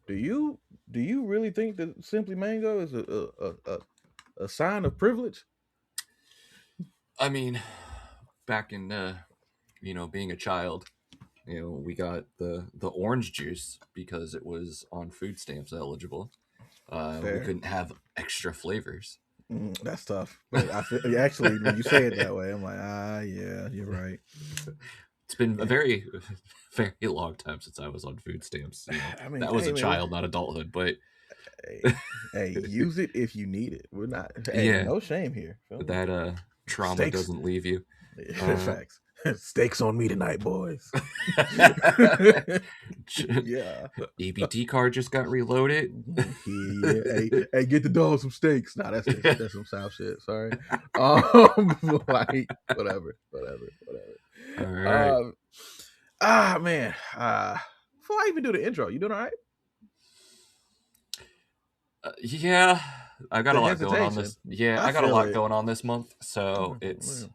Do you really think that Simply Mango is a sign of privilege? I mean, back in being a child, we got the orange juice because it was on food stamps eligible. We Fair. couldn't have extra flavors. That's tough. But I feel actually when you say it that way, I'm like, yeah, you're right. It's been a Yeah. very, very long time since I was on food stamps. I mean, That was hey a man, child, not adulthood. But hey, hey, use it if you need it. We're not. Hey, yeah, no shame here. Feel me? that trauma Steaks. doesn't leave you. Uh, Facts. Steaks on me tonight, boys. Yeah. EBT card just got reloaded. Yeah. Hey, get the dog some steaks. Nah, that's some South shit. Sorry. Like whatever. All right. Um, man. Before I even do the intro, you doing all right? Yeah, I got a The lot going on hesitation. this. Yeah, I I got a feel lot it. going on this month, so Mm, it's mm,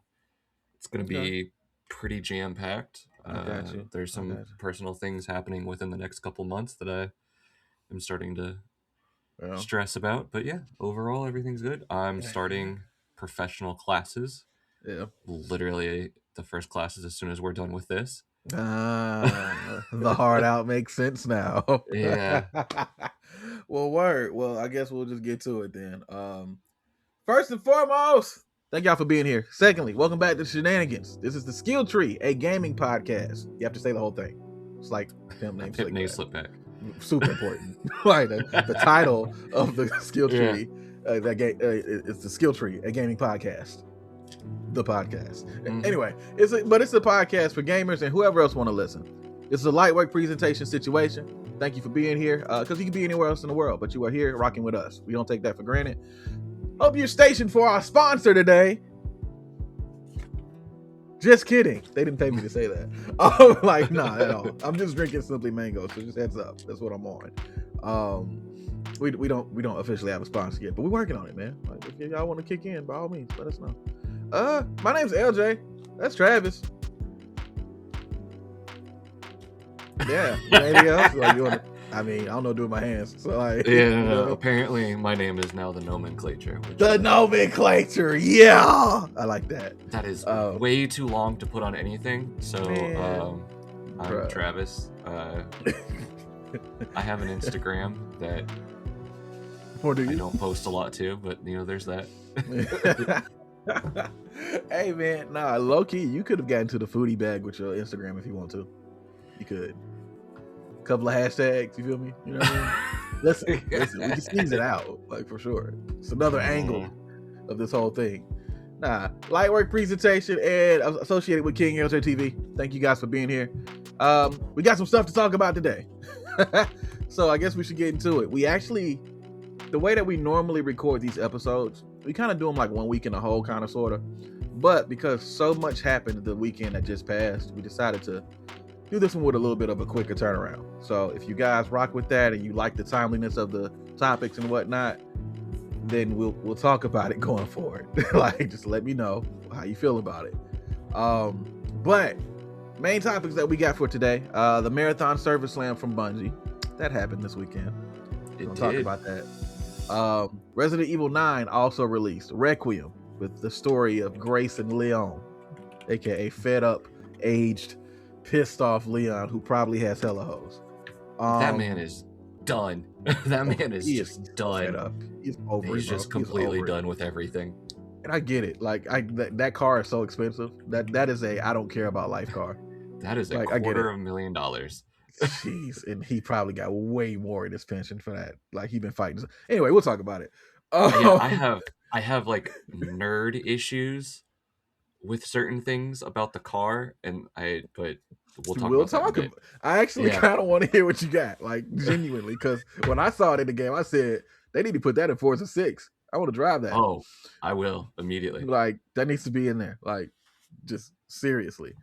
it's gonna Okay. be pretty jam packed. I got you. There's I some got you. personal things happening within the next couple months that I am starting to Yeah. stress about. But yeah, overall everything's good. I'm Yeah. starting professional classes. Yeah. Literally the first classes as soon as we're done with this. The hard out makes sense now. Yeah. Well, word. Well, I guess we'll just get to it then. First and foremost, thank y'all for being here. Secondly, welcome back to Shenanigans. This is the Skill Tree, a gaming podcast. You have to say the whole thing. It's like pimp name Pip name Slickback. slip back. Super important. Like the title of the Skill Yeah. Tree, it's the Skill Tree, a gaming podcast. The podcast. Mhm. Anyway, it's a podcast for gamers and whoever else want to listen. It's a lightweight presentation situation. Thank you for being here, because you can be anywhere else in the world, but you are here rocking with us. We don't take that for granted. Hope you're stationed for our sponsor today. Just kidding. They didn't pay me to say that. Like, nah, at all. I'm just drinking Simply Mango, so just heads up. That's what I'm on. We don't officially have a sponsor yet, but we're working on it, man. Like, if y'all want to kick in, by all means, let us know. My name's LJ. That's Travis. Yeah. Anything else? Like, you want to? I mean, I don't know, do with my hands. So like, Yeah. Apparently, my name is now the nomenclature. The nomenclature. Yeah, I like that. That is way too long to put on anything. So I'm bruh. Travis. I have an Instagram that Or do I you? don't post a lot to, but there's that. Hey man, nah, low key, you could have gotten to the foodie bag with your Instagram if you want to. You could. A couple of hashtags, you feel me? You know what I mean? Listen, we can squeeze it out, like for sure. It's another angle of this whole thing. Nah, light work presentation and associated with King ELJay TV. Thank you guys for being here. We got some stuff to talk about today. So I guess we should get into it. We actually, the way that we normally record these episodes, we kind of do them like 1 week in a whole, kind of, sort of. But because so much happened the weekend that just passed, we decided to do this one with a little bit of a quicker turnaround. So if you guys rock with that and you like the timeliness of the topics and whatnot, then we'll talk about it going forward. Like, just let me know how you feel about it. But main topics that we got for today: the Marathon Service Slam from Bungie that happened this weekend. We'll talk about that. Resident Evil 9 also released Requiem with the story of Grace and Leon, aka fed up, aged, pissed off Leon, who probably has hella hoes. That man is done. That man is just done. Fed up. He's over it. He's just completely done with everything. And I get it. Like, that car is so expensive. That is a I don't care about life car. That is like $250,000. Jeez, and he probably got way more in his pension for that. Like, he's been fighting. Anyway, we'll talk about it. Yeah, I have like nerd issues with certain things about the car, but we'll talk about I actually kind of want to hear what you got, like, genuinely, because when I saw it in the game, I said they need to put that in Forza 6. I want to drive that. Oh, I will immediately. Like, that needs to be in there. Like, just seriously.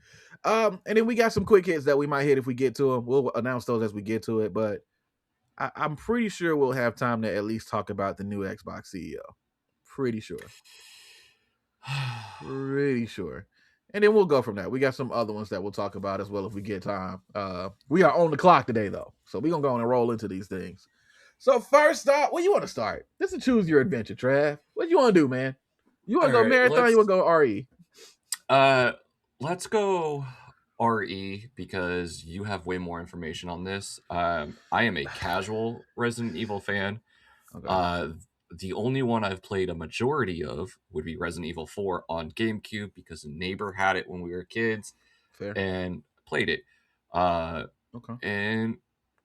And then we got some quick hits that we might hit if we get to them. We'll announce those as we get to it, but I'm pretty sure we'll have time to at least talk about the new Xbox CEO. Pretty sure. Pretty sure. And then we'll go from there. We got some other ones that we'll talk about as well if we get time. We are on the clock today, though. So we're going to go on and roll into these things. So first off, where you want to start? This is choose your adventure, Trav. What you want to do, man? You want to go marathon? You want to go RE? Let's go RE because you have way more information on this. I am a casual Resident Evil fan. Okay. The only one I've played a majority of would be Resident Evil 4 on GameCube because a neighbor had it when we were kids. Fair. And played it. Okay. And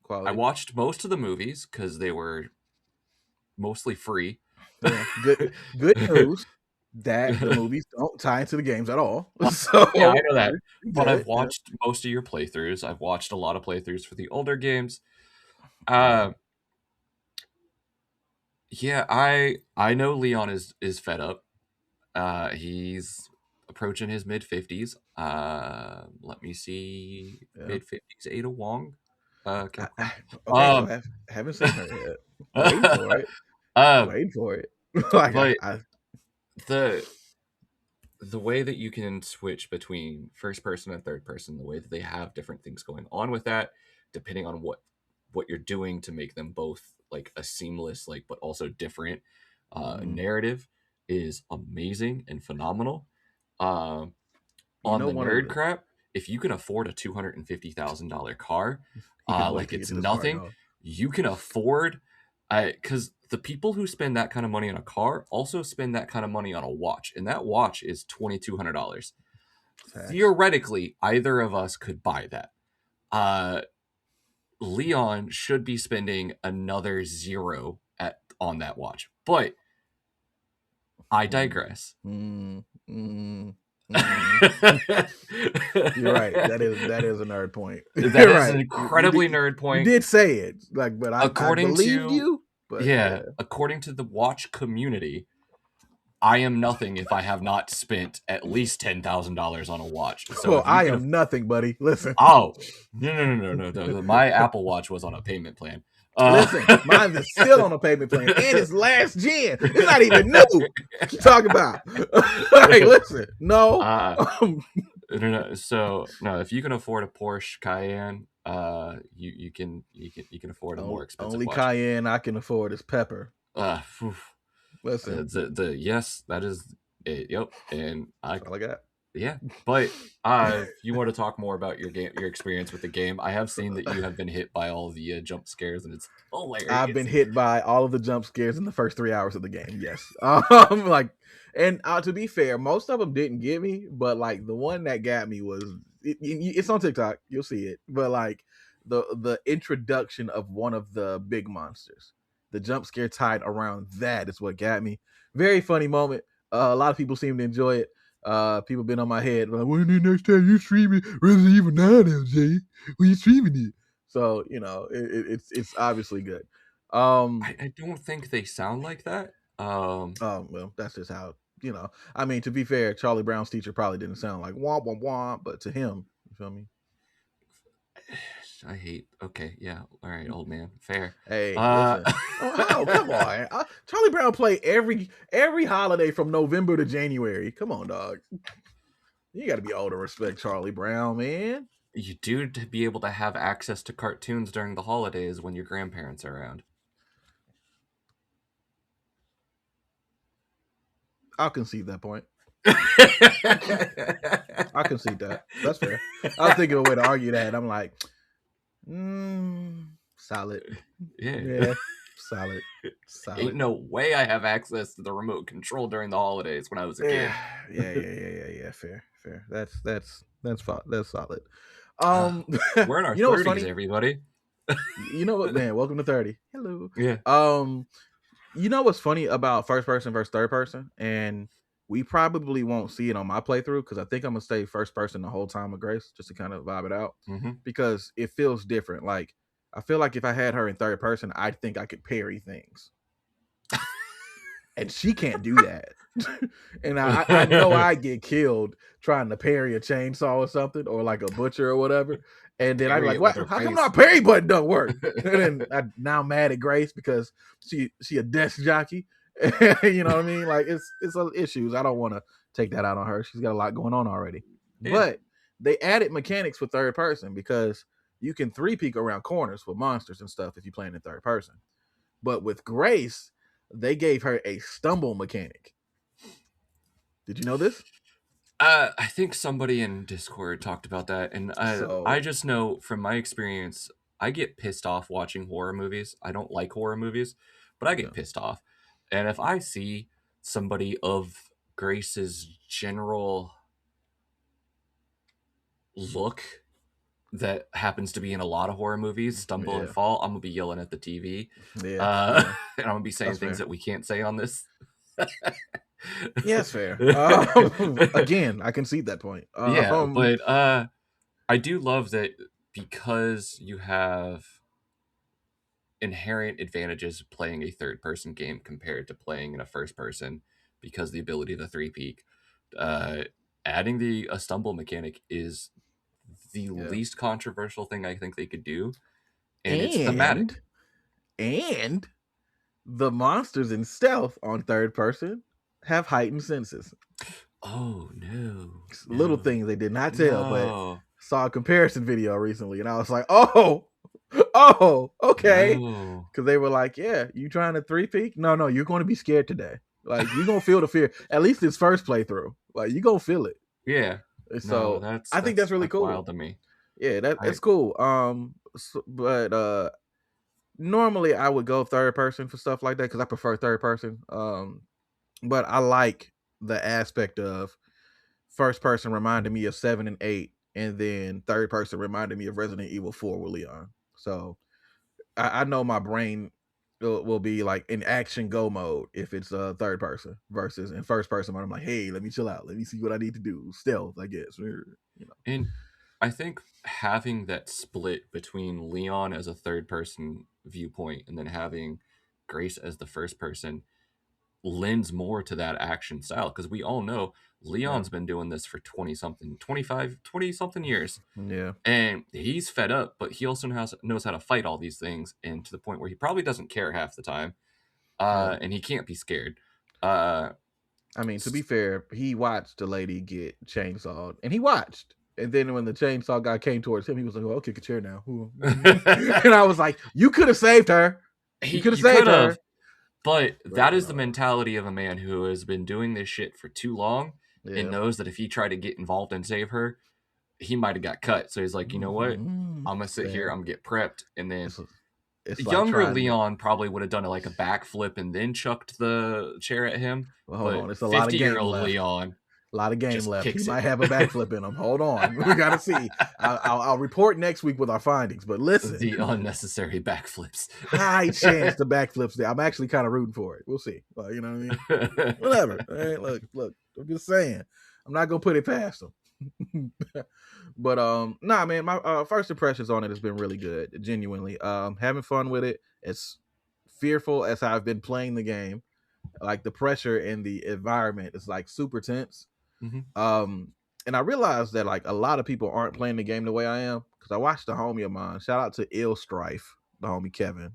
quality. I watched most of the movies because they were mostly free. Yeah. Good news that the movies don't tie into the games at all. So yeah, I know that. But I've watched most of your playthroughs. I've watched a lot of playthroughs for the older games. Yeah, I know Leon is fed up. He's approaching his mid-50s. Let me see. Mid-50s Ada Wong. Okay, I haven't seen her yet. Waiting for it. Waiting for it. The way that you can switch between first person and third person, the way that they have different things going on with that, depending on what you're doing to make them both like a seamless, like but also different narrative is amazing and phenomenal. On the nerd crap, if you can afford a $250,000 car, like it's nothing, you can afford. Because the people who spend that kind of money on a car also spend that kind of money on a watch, and that watch is $2,200. Theoretically, either of us could buy that. Leon should be spending another zero on that watch, but I digress. You're right. That is a nerd point. That is an incredibly nerd point. You did say it, like, but I believed you. But yeah, according to the watch community, I am nothing if I have not spent at least $10,000 on a watch. So I am nothing, buddy. Listen. Oh, no. My Apple Watch was on a payment plan. Listen, mine is still on a payment plan, and it's last gen. It's not even new. What you talking about? Like, listen, no. So no, if you can afford a Porsche Cayenne, you can afford a more expensive only watch. Cayenne I can afford is Pepper. Listen, the yes, that is it. Yep, and that's all I got. Yeah, but if you want to talk more about your experience with the game, I have seen that you have been hit by all the jump scares, and it's hilarious. I've been hit by all of the jump scares in the first 3 hours of the game. Yes, to be fair, most of them didn't get me, but like the one that got me was it's on TikTok. You'll see it, but like the introduction of one of the big monsters, the jump scare tied around that is what got me. Very funny moment. A lot of people seem to enjoy it. People been on my head like, when the next time you streaming Resident Evil 9, LJ? When you streaming it? So it's obviously good. I don't think they sound like that. Well, that's just how I mean, to be fair, Charlie Brown's teacher probably didn't sound like womp womp womp, but to him, you feel me? I hate. Okay, yeah, all right, old man, fair. Hey, listen. Come on. Charlie Brown played every holiday from November to January. Come on, dog. You got to be old to respect Charlie Brown, man. You do to be able to have access to cartoons during the holidays when your grandparents are around. I'll concede that point. I concede that. That's fair. I was thinking of a way to argue that. I'm like, solid. Yeah. Solid. Ain't no way I have access to the remote control during the holidays when I was a kid. Yeah. Fair. That's solid. We're in our 30s, everybody. You know what, man? Welcome to 30. Hello. Yeah. You know what's funny about first person versus third person, and we probably won't see it on my playthrough because I think I'm gonna stay first person the whole time with Grace just to kind of vibe it out because it feels different. Like I feel like if I had her in third person, I think I could parry things, and she can't do that. And I know I get killed trying to parry a chainsaw or something, or like a butcher or whatever. And then I'd be like, "What? How come my parry button don't work?" And then I'm now mad at Grace because she a desk jockey. You know what I mean? Like it's issues. I don't want to take that out on her. She's got a lot going on already. Yeah. But they added mechanics for third person because you can three peek around corners for monsters and stuff if you're playing in third person. But with Grace, they gave her a stumble mechanic. Did you know this? I think somebody in Discord talked about that, and I So just know from my experience, I get pissed off watching horror movies. I don't like horror movies, but I yeah, get pissed off. And if I see somebody of Grace's general look that happens to be in a lot of horror movies, stumble and yeah, fall, I'm gonna be yelling at the TV, yeah, yeah. and I'm gonna be saying That's things fair. that we can't say on this. Yeah, it's fair. Again, I concede that point. Yeah, but I do love that because you have inherent advantages of playing a third person game compared to playing in a first person because the ability to three peak. Uh, Adding the a stumble mechanic is the yeah, least controversial thing I think they could do, and it's thematic. and and the monsters in stealth on third person have heightened senses. Oh no, Little no, things they did not tell, but no, saw a comparison video recently, and I was like, oh, oh, okay. no. Because they were like, yeah, you trying to three peak? No, no, you're going to be scared today. Like, you're going to feel the fear. At least this first playthrough. Like, you're going to feel it. Yeah, no, So I think that's really that's cool. wild to me. Yeah, I that's cool. But normally I would go third person for stuff like that because I prefer third person. But I like the aspect of first person reminded me of 7 and 8, and then third person reminded me of Resident Evil 4 with Leon. So I know my brain will be like in action go mode if it's third person versus in first person when I'm like, hey, let me chill out, let me see what I need to do, stealth, I guess. and I think having that split between Leon as a third person viewpoint and then having Grace as the first person lends more to that action style because we all know Yeah, Leon's been doing this for 20 something, 25, 20 something years, yeah, and he's fed up, but he also knows how to fight all these things, and to the point where he probably doesn't care half the time, yeah. and he can't be scared. Uh, I mean, to be fair, he watched the lady get chainsawed, and he watched. And then when the chainsaw guy came towards him, he was like, "Oh, I'll kick a chair now." And I was like, "You could have saved her. You could have you could saved have, her." but But that is the mentality of a man who has been doing this shit for too long and yeah, knows that if he tried to get involved and save her, he might have got cut. So he's like, you know what? mm-hmm. I'm gonna sit here. Fair. I'm gonna get prepped, and then It's, it's like younger trying to. Leon probably would have done like a backflip and then chucked the chair at him. Well, hold But on, it's a lot of game 50-year-old left. Leon A lot of game just left. He kicks it. might have a backflip in him. Hold on, we gotta see. I'll report next week with our findings. But listen, The unnecessary backflips. high chance the backflips there. I'm actually kind of rooting for it. We'll see. You know what I mean? Whatever. All right, look. I'm just saying. I'm not gonna put it past them. But nah, man. My first impressions on it has been really good. Genuinely, having fun with it. As fearful as I've been playing the game, like the pressure in the environment is like super tense. Mhm. And I realized that like a lot of people aren't playing the game the way I am because I watched the homie of mine. Shout out to Ill Strife, the homie Kevin.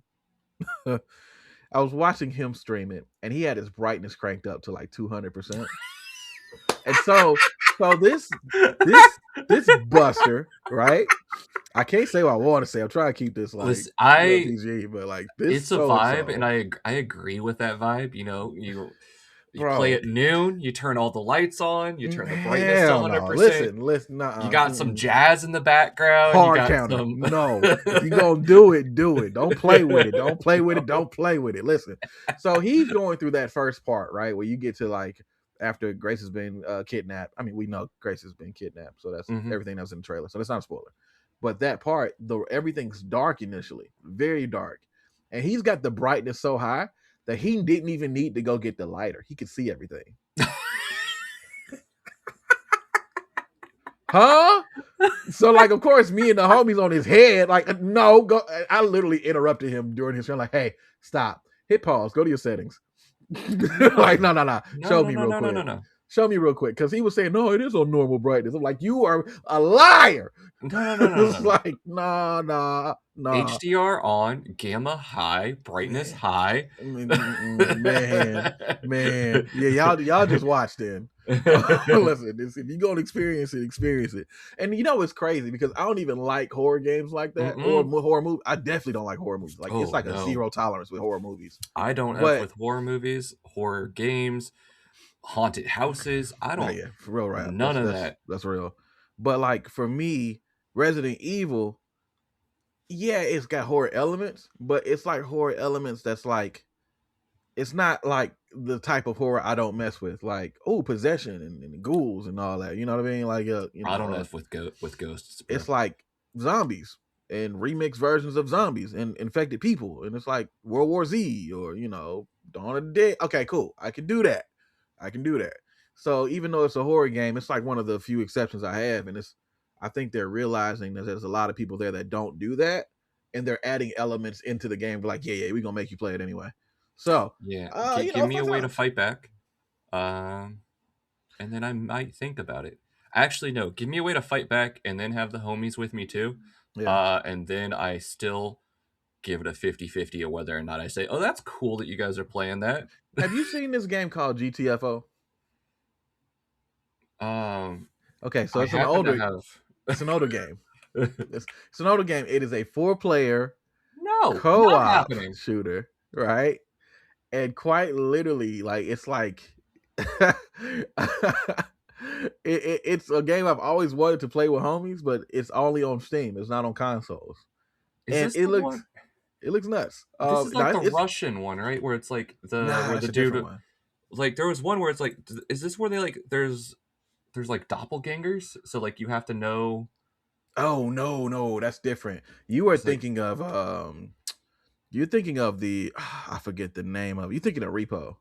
I was watching him stream it, and he had his brightness cranked up to like 200%. And so this buster, right? I can't say what I want to say. I'm trying to keep this like Listen, PG, but like this it's a vibe, and I agree with that vibe. You know, you play bro. at noon, you turn all the lights on, you turn the brightness to Hell no. 100%. Listen, You got some jazz in the background. You hard got counter. some. No, if you gonna do it, do it. Don't play with it. Don't play with it. Don't play with it. Listen. So he's going through that first part, right, where you get to like after Grace has been kidnapped. I mean, we know Grace has been kidnapped, so that's Mhm. everything that's in the trailer. So that's not a spoiler. But that part, though, everything's dark initially, very dark, and he's got the brightness so high that he didn't even need to go get the lighter. He could see everything. Huh? So like, of course, me and the homies on his head, like, no, go. I literally interrupted him during his show, like, hey, stop, hit pause, go to your settings. Like, no. Show me real quick. No. Show me real quick, because he was saying, no, it is on normal brightness. I'm like, you are a liar. No. It's like, nah. HDR on, gamma high, brightness high. Man. Yeah, y'all just watch then. Listen, if you're gonna experience it, experience it. And you know it's crazy because I don't even like horror games like that or horror movies. I definitely don't like horror movies. Like it's like a zero tolerance with horror movies. I don't have with horror movies, horror games, haunted houses. I don't. Yeah, for real, right? None of that. That's real. But like for me, Resident Evil, yeah, it's got horror elements, but it's like horror elements that's like, it's not like the type of horror I don't mess with, like possession and ghouls and all that. You know what I mean? Like, I don't mess with ghosts. Bro. It's like zombies and remixed versions of zombies and infected people, and it's like World War Z or Dawn of the Dead. Okay, cool. I can do that. So even though it's a horror game, it's like one of the few exceptions I have, and I think they're realizing that there's a lot of people there that don't do that, and they're adding elements into the game. Like, yeah, we're gonna make you play it anyway. So yeah, give me a way to fight back, and then I might think about it. Actually, no, give me a way to fight back, and then have the homies with me too. Yeah. And then I still give it a 50-50 of whether or not I say, oh, that's cool that you guys are playing that. Have you seen this game called GTFO? Okay, so it's an older game. It's an older game. It is a 4-player co-op shooter, right? And quite literally, like, it's like it's a game I've always wanted to play with homies, but it's only on Steam. It's not on consoles. And it looks nuts. This is like the Russian one, right? Where it's like where the dude, like, there was one where it's like, is this where they like there's like doppelgangers? So like you have to know. Oh no, that's different. You are thinking of you're thinking of the I forget the name of. You're thinking of Repo.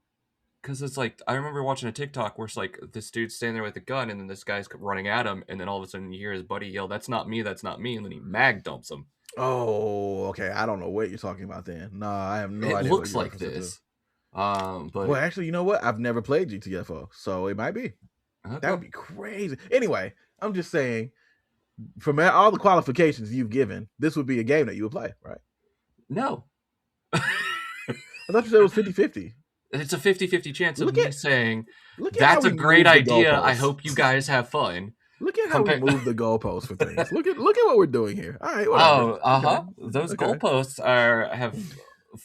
Because it's like, I remember watching a TikTok where it's like this dude's standing there with a gun, and then this guy's running at him, and then all of a sudden you hear his buddy yell, "That's not me, that's not me," and then he mag dumps him. Oh, okay. I don't know what you're talking about then. No, I have no idea. It looks like this. But well, actually, you know what? I've never played GTFO, so it might be. Okay. That would be crazy. Anyway, I'm just saying, from all the qualifications you've given, this would be a game that you would play, right? No. I thought you said it was 50-50. It's a 50-50 chance of me saying, that's a great idea. I hope you guys have fun. Look at how we move the goalposts for things. Look at what we're doing here. All right. Whatever. Okay. Those goalposts have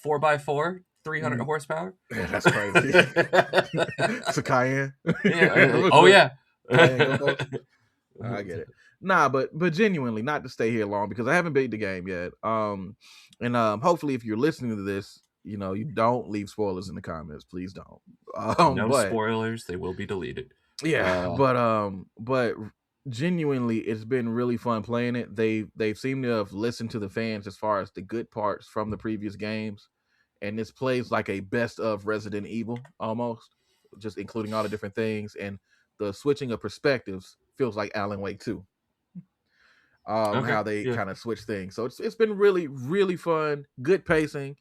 4x4, 300 horsepower. Yeah, that's crazy. It's a Cayenne. Yeah. Oh yeah. I get it. Nah, but genuinely, not to stay here long because I haven't beat the game yet. And hopefully, if you're listening to this, you don't leave spoilers in the comments. Please don't. No spoilers. They will be deleted. Yeah, but genuinely, it's been really fun playing it. They seem to have listened to the fans as far as the good parts from the previous games, and this plays like a best of Resident Evil almost, just including all the different things, and the switching of perspectives feels like Alan Wake 2. How they kind of switch things. So it's been really, really fun. Good pacing.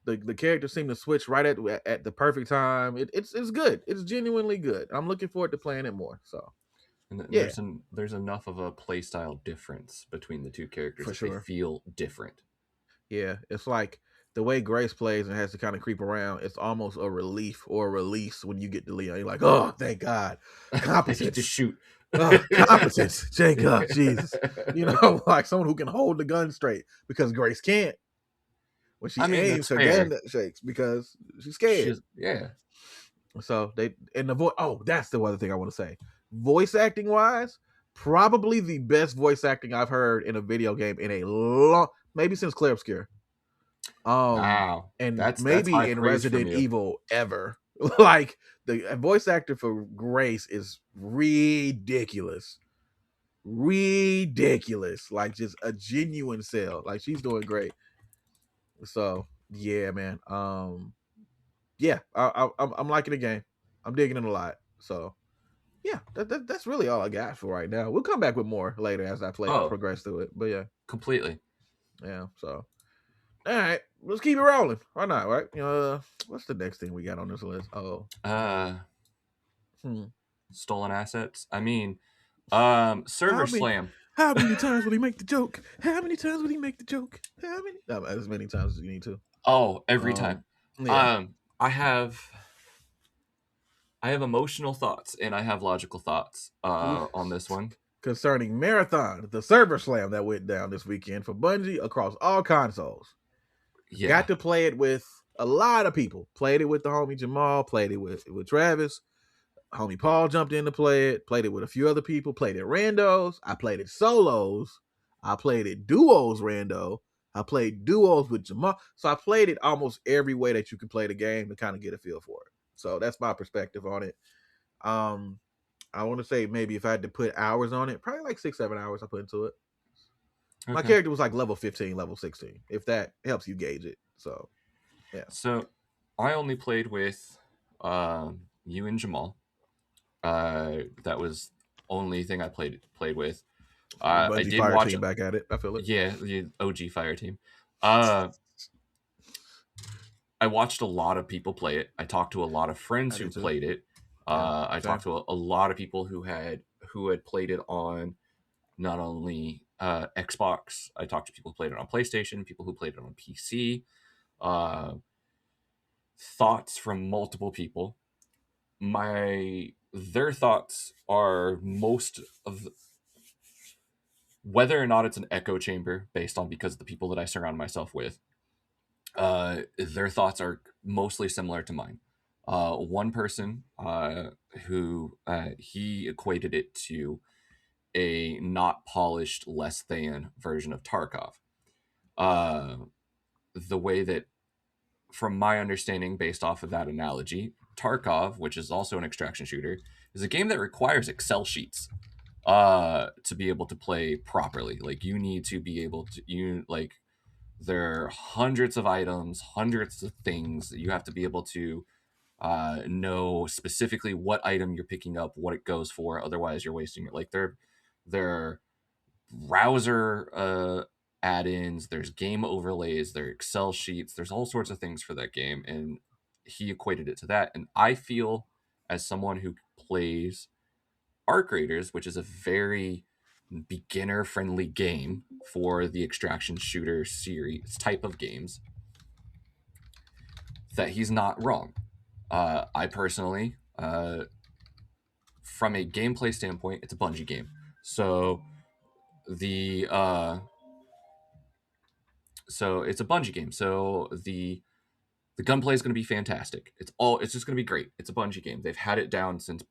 The characters seem to switch right at the perfect time. It's good. It's genuinely good. I'm looking forward to playing it more. So, there's enough of a playstyle difference between the two characters for sure. They feel different. Yeah, it's like the way Grace plays and has to kind of creep around. It's almost a relief or a release when you get to Leon. You're like, oh, thank God, competence to shoot. Competence, Jacob, Jesus, like someone who can hold the gun straight because Grace can't. When she aims, her gun shakes because she's scared. So that's the other thing I want to say. Voice acting wise, probably the best voice acting I've heard in a video game in a long, maybe since Clair Obscur. Wow, and that's in Resident Evil ever. Like the voice actor for Grace is ridiculous, like just a genuine sell. Like she's doing great. So yeah, man. I'm liking the game. I'm digging it a lot. So yeah, that's really all I got for right now. We'll come back with more later as I progress through it. But yeah, completely. Yeah. So all right, let's keep it rolling. Why not? Right? What's the next thing we got on this list? Stolen assets. I mean, server slam. How many times will he make the joke? As many times as you need to. Oh, every time. Yeah. I have I have emotional thoughts and I have logical thoughts on this one. Concerning Marathon, the server slam that went down this weekend for Bungie across all consoles. Yeah. Got to play it with a lot of people. Played it with the homie Jamal, played it with Travis. Homie Paul jumped in to play it, played it with a few other people, played it randos. I played it solos. I played it duos rando. I played duos with Jamal. So I played it almost every way that you can play the game to kind of get a feel for it. So that's my perspective on it. I want to say maybe if I had to put hours on it, probably like 6-7 hours I put into it. Okay. My character was like level 15, level 16, if that helps you gauge it. So, yeah. So I only played with you and Jamal. That was only thing I played with. I Bungie did Fire watch, Team back at it. I feel it. yeah, the OG Fire Team. I watched a lot of people play it. I talked to a lot of friends who played it. I talked to a lot of people who had played it on not only Xbox. I talked to people who played it on PlayStation, people who played it on PC. Thoughts from multiple people. Their thoughts are most of whether or not it's an echo chamber based on because of the people that I surround myself with. Their thoughts are mostly similar to mine. One person who he equated it to a not polished, less than version of Tarkov. The way that, from my understanding, based off of that analogy, Tarkov, which is also an extraction shooter, is a game that requires Excel sheets to be able to play properly. Like you need to be able to there are hundreds of items, hundreds of things that you have to be able to know specifically what item you're picking up, what it goes for. Otherwise, you're wasting it. Like they're browser add-ins, there's game overlays, there are Excel sheets, there's all sorts of things for that game, and he equated it to that. And I feel, as someone who plays Arc Raiders, which is a very beginner friendly game for the extraction shooter series type of games, that he's not wrong. I personally, from a gameplay standpoint, it's a Bungie game. So it's a Bungie game. So the gunplay is going to be fantastic. It's just going to be great. It's a Bungie game. They've had it down since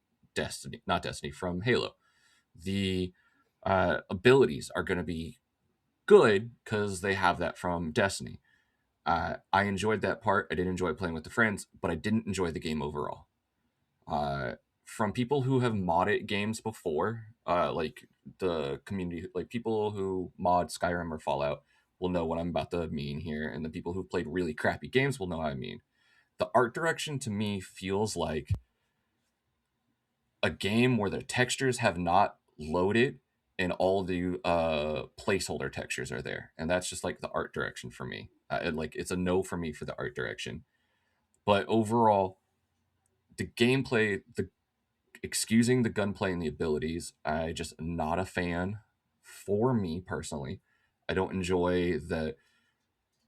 from Halo. The abilities are going to be good because they have that from Destiny. I enjoyed that part. I did enjoy playing with the friends, but I didn't enjoy the game overall. From people who have modded games before, like the community, like people who mod Skyrim or Fallout will know what I'm about to mean here, and the people who played really crappy games will know what I mean. The art direction to me feels like a game where the textures have not loaded and all the placeholder textures are there, and that's just like the art direction for me. It's a no for me for the art direction. But overall, the gameplay, the excusing the gunplay and the abilities, I just not a fan for me personally. I don't enjoy the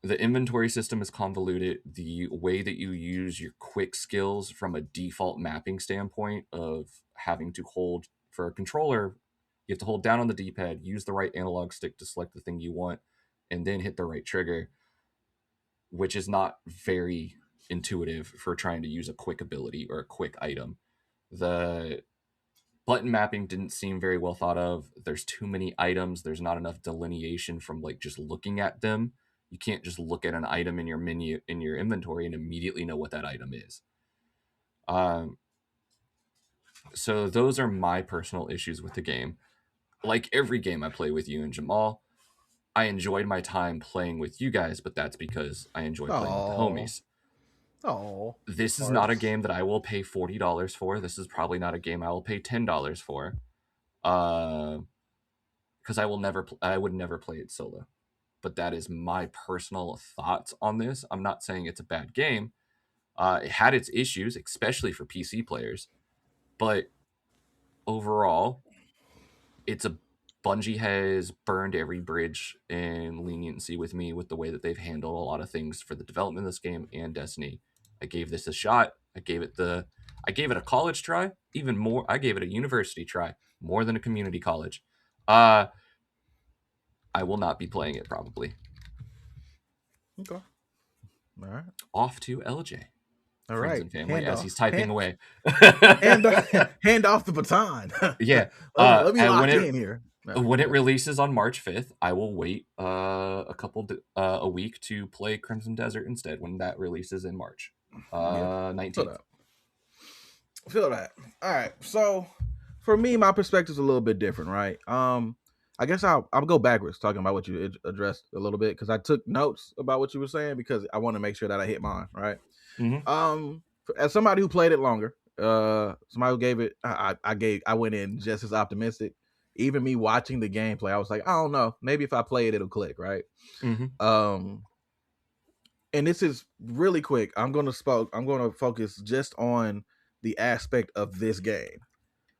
inventory system is convoluted. The way that you use your quick skills from a default mapping standpoint of having to hold for a controller, you have to hold down on the D-pad, use the right analog stick to select the thing you want, and then hit the right trigger, which is not very intuitive for trying to use a quick ability or a quick item. The button mapping didn't seem very well thought of. There's too many items. There's not enough delineation from like just looking at them. You can't just look at an item in your menu in your inventory and immediately know what that item is. So those are my personal issues with the game. Like every game I play with you and Jamal, I enjoyed my time playing with you guys, but that's because I enjoy playing with the homies. Oh, This is not a game that I will pay $40 for. This is probably not a game I will pay $10 for. Because I would never play it solo. But that is my personal thoughts on this. I'm not saying it's a bad game. It had its issues, especially for PC players, but overall, it's a Bungie has burned every bridge in leniency with me with the way that they've handled a lot of things for the development of this game and Destiny. I gave this a shot. I gave it a college try, even more. I gave it a university try, more than a community college. I will not be playing it probably. Okay. All right. Off to LJ, All friends right. and family, Hand as off. he's typing away. Hand, hand off the baton. Yeah. Let me And lock in here. No, when it yeah. releases on March 5th, I will wait a week to play Crimson Desert instead when that releases in March Yeah. Feel 19th. that. Feel that. All right. So for me, my perspective is a little bit different, right? I guess I'll go backwards talking about what you addressed a little bit because I took notes about what you were saying because I want to make sure that I hit mine, right? Mm-hmm. As somebody who played it longer, somebody who gave it, I went in just as optimistic. Even me watching the gameplay, I was like, I don't know, maybe if I play it, it'll click, right? Mm-hmm. And this is really quick. I'm gonna focus just on the aspect of this game.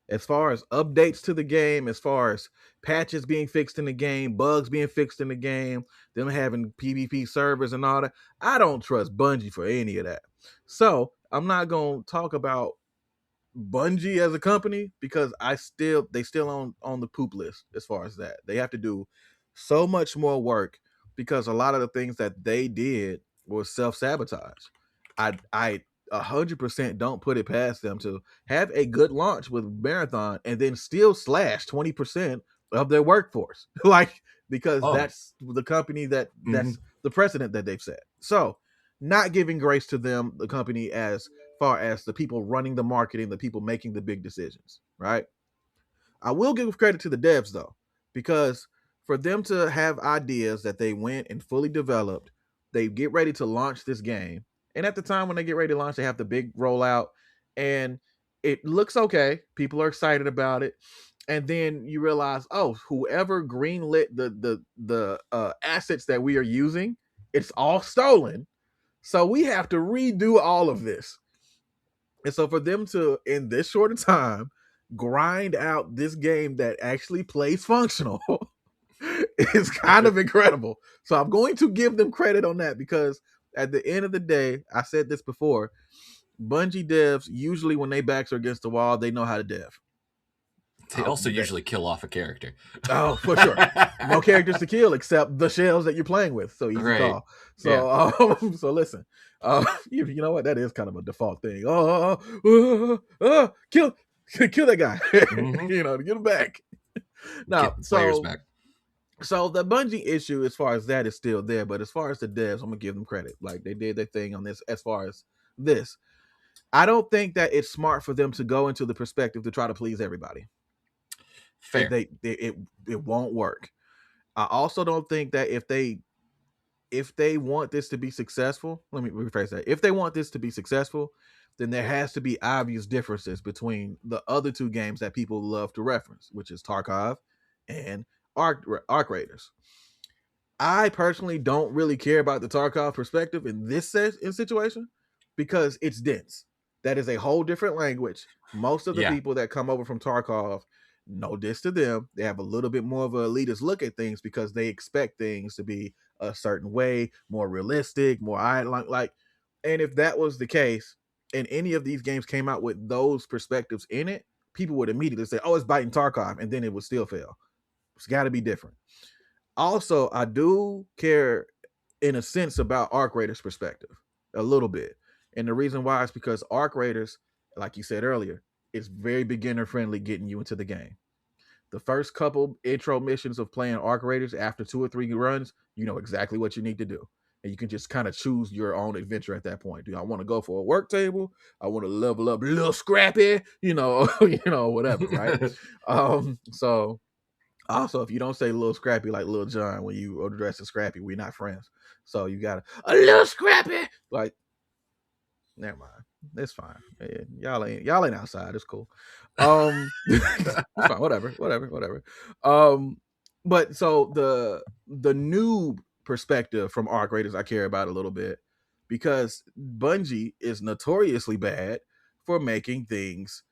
As far as updates to the game, as far as patches being fixed in the game, bugs being fixed in the game, them having PvP servers and all that, I don't trust Bungie for any of that. So I'm not gonna talk about Bungie as a company because they still on the poop list as far as that. They have to do so much more work because a lot of the things that they did was self-sabotage. I 100% don't put it past them to have a good launch with Marathon and then still slash 20% of their workforce. Like, because Oh. that's the company that's Mm-hmm. the precedent that they've set. So not giving grace to them, the company, as far as the people running the marketing, the people making the big decisions, right? I will give credit to the devs though, because for them to have ideas that they went and fully developed, they get ready to launch this game. And at the time when they get ready to launch, they have the big rollout and it looks okay. People are excited about it. And then you realize, oh, whoever greenlit the assets that we are using, it's all stolen. So we have to redo all of this. And so for them to, in this short of time, grind out this game that actually plays functional is kind of incredible. So I'm going to give them credit on that because at the end of the day, I said this before, Bungie devs, usually when they backs are against the wall, they know how to dev. They also usually kill off a character. Oh, for sure. No characters to kill except the shells that you're playing with. So easy Right. call. So so listen. You know what? That is kind of a default thing. Kill that guy. Mm-hmm. To get him back. Now, Get players back. So the Bungie issue, as far as that, is still there. But as far as the devs, I'm gonna give them credit. Like they did their thing on this. As far as this, I don't think that it's smart for them to go into the perspective to try to please everybody. Fair. It won't work. I also don't think that if they want this to be successful, let me rephrase that. If they want this to be successful, then there has to be obvious differences between the other two games that people love to reference, which is Tarkov and Arc Raiders. I personally don't really care about the Tarkov perspective in this situation because it's dense. That is a whole different language. Most of the people that come over from Tarkov, no diss to them, they have a little bit more of an elitist look at things because they expect things to be a certain way, more realistic, more like. And if that was the case, and any of these games came out with those perspectives in it, people would immediately say, "Oh, it's biting Tarkov," and then it would still fail. It's got to be different. Also, I do care in a sense about Arc Raiders' perspective a little bit. And the reason why is because Arc Raiders, like you said earlier, is very beginner friendly getting you into the game. The first couple intro missions of playing Arc Raiders after 2 or 3 runs, you know exactly what you need to do. And you can just kind of choose your own adventure at that point. Do I want to go for a work table? I want to level up a little scrappy, whatever, right? So also, if you don't say little Scrappy like Lil Jon when you address a Scrappy, we're not friends. So you got a little Scrappy. Like, never mind. It's fine. Yeah, y'all ain't outside. It's cool. It's fine. Whatever. But so the noob perspective from Arc Raiders I care about a little bit because Bungie is notoriously bad for making things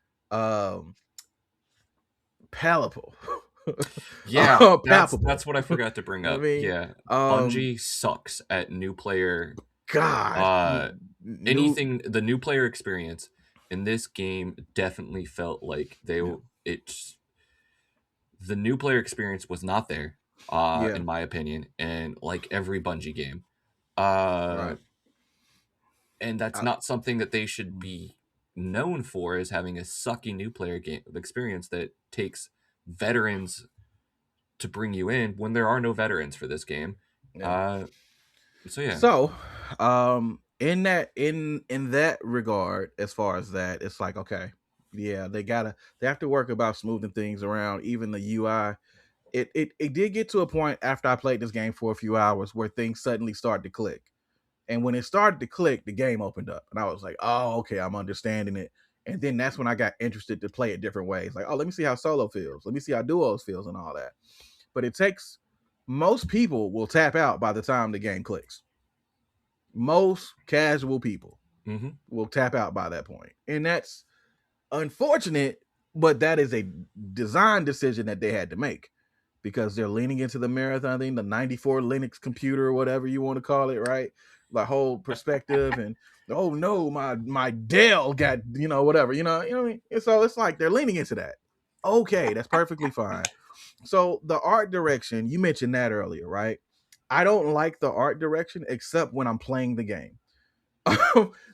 palatable. Yeah, that's what I forgot to bring up. Bungie sucks at new player. God, Anything the new player experience And this game definitely felt like it's the new player experience was not there, Yeah. in my opinion, and like every Bungie game. Uh, Right. and that's I, not something that they should be known for, is having a sucky new player game experience that takes veterans to bring you in when there are no veterans for this game. yeah. Uh, so yeah. So, in that regard, as far as that, it's like, okay, yeah, they have to work about smoothing things around. Even the UI, it did get to a point after I played this game for a few hours where things suddenly started to click. And when it started to click, the game opened up, and I was like, oh, okay, I'm understanding it. And then that's when I got interested to play it different ways. Like, oh, let me see how solo feels. Let me see how duos feels and all that. But it takes most people will tap out by the time the game clicks. Most casual people Mm-hmm. will tap out by that point. And that's unfortunate, but that is a design decision that they had to make because they're leaning into the marathon thing, the 94 Linux computer or whatever you want to call it, right? The whole perspective and oh no, my Dell got, whatever, you know what I mean? And so it's like they're leaning into that. Okay, that's perfectly fine. So the art direction, you mentioned that earlier, right? I don't like the art direction except when I'm playing the game.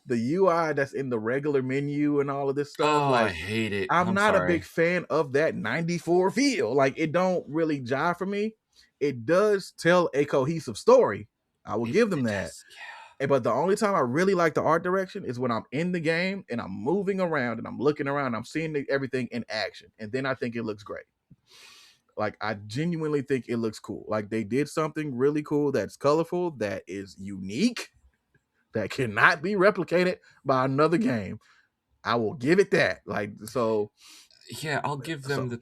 The UI that's in the regular menu and all of this stuff, Oh, I like hate it. I'm I'm not a big sorry. fan of that 94 feel. Like it don't really jive for me. It does tell a cohesive story. I will give them It that. does. Yeah. But the only time I really like the art direction is when I'm in the game and I'm moving around and I'm looking around, and I'm seeing everything in action. And then I think it looks great. Like I genuinely think it looks cool. Like they did something really cool that's colorful, that is unique, that cannot be replicated by another game. I will give it that. Like so Yeah, I'll give them so that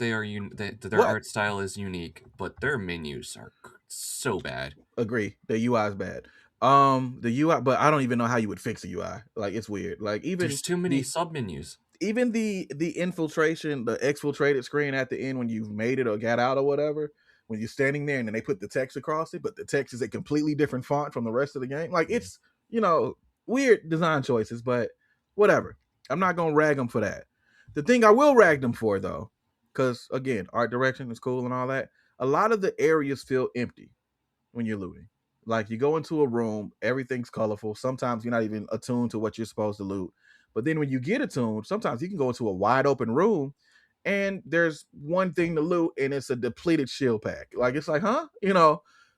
that their what? art style is unique, but their menus are so bad. Agree. The UI is bad. The UI, but I don't even know how you would fix the UI. Like it's weird. Like There's too many sub menus. even the infiltration, the exfiltrated screen at the end when you've made it or got out or whatever, when you're standing there and then they put the text across it, but the text is a completely different font from the rest of the game. Like it's weird design choices, but whatever. I'm not gonna rag them for that. The thing I will rag them for though, because again, art direction is cool and all that. A lot of the areas feel empty when you're looting. Like you go into a room, everything's colorful. Sometimes you're not even attuned to what you're supposed to loot. But then when you get attuned, sometimes you can go into a wide open room and there's one thing to loot and it's a depleted shield pack. Like it's like, huh?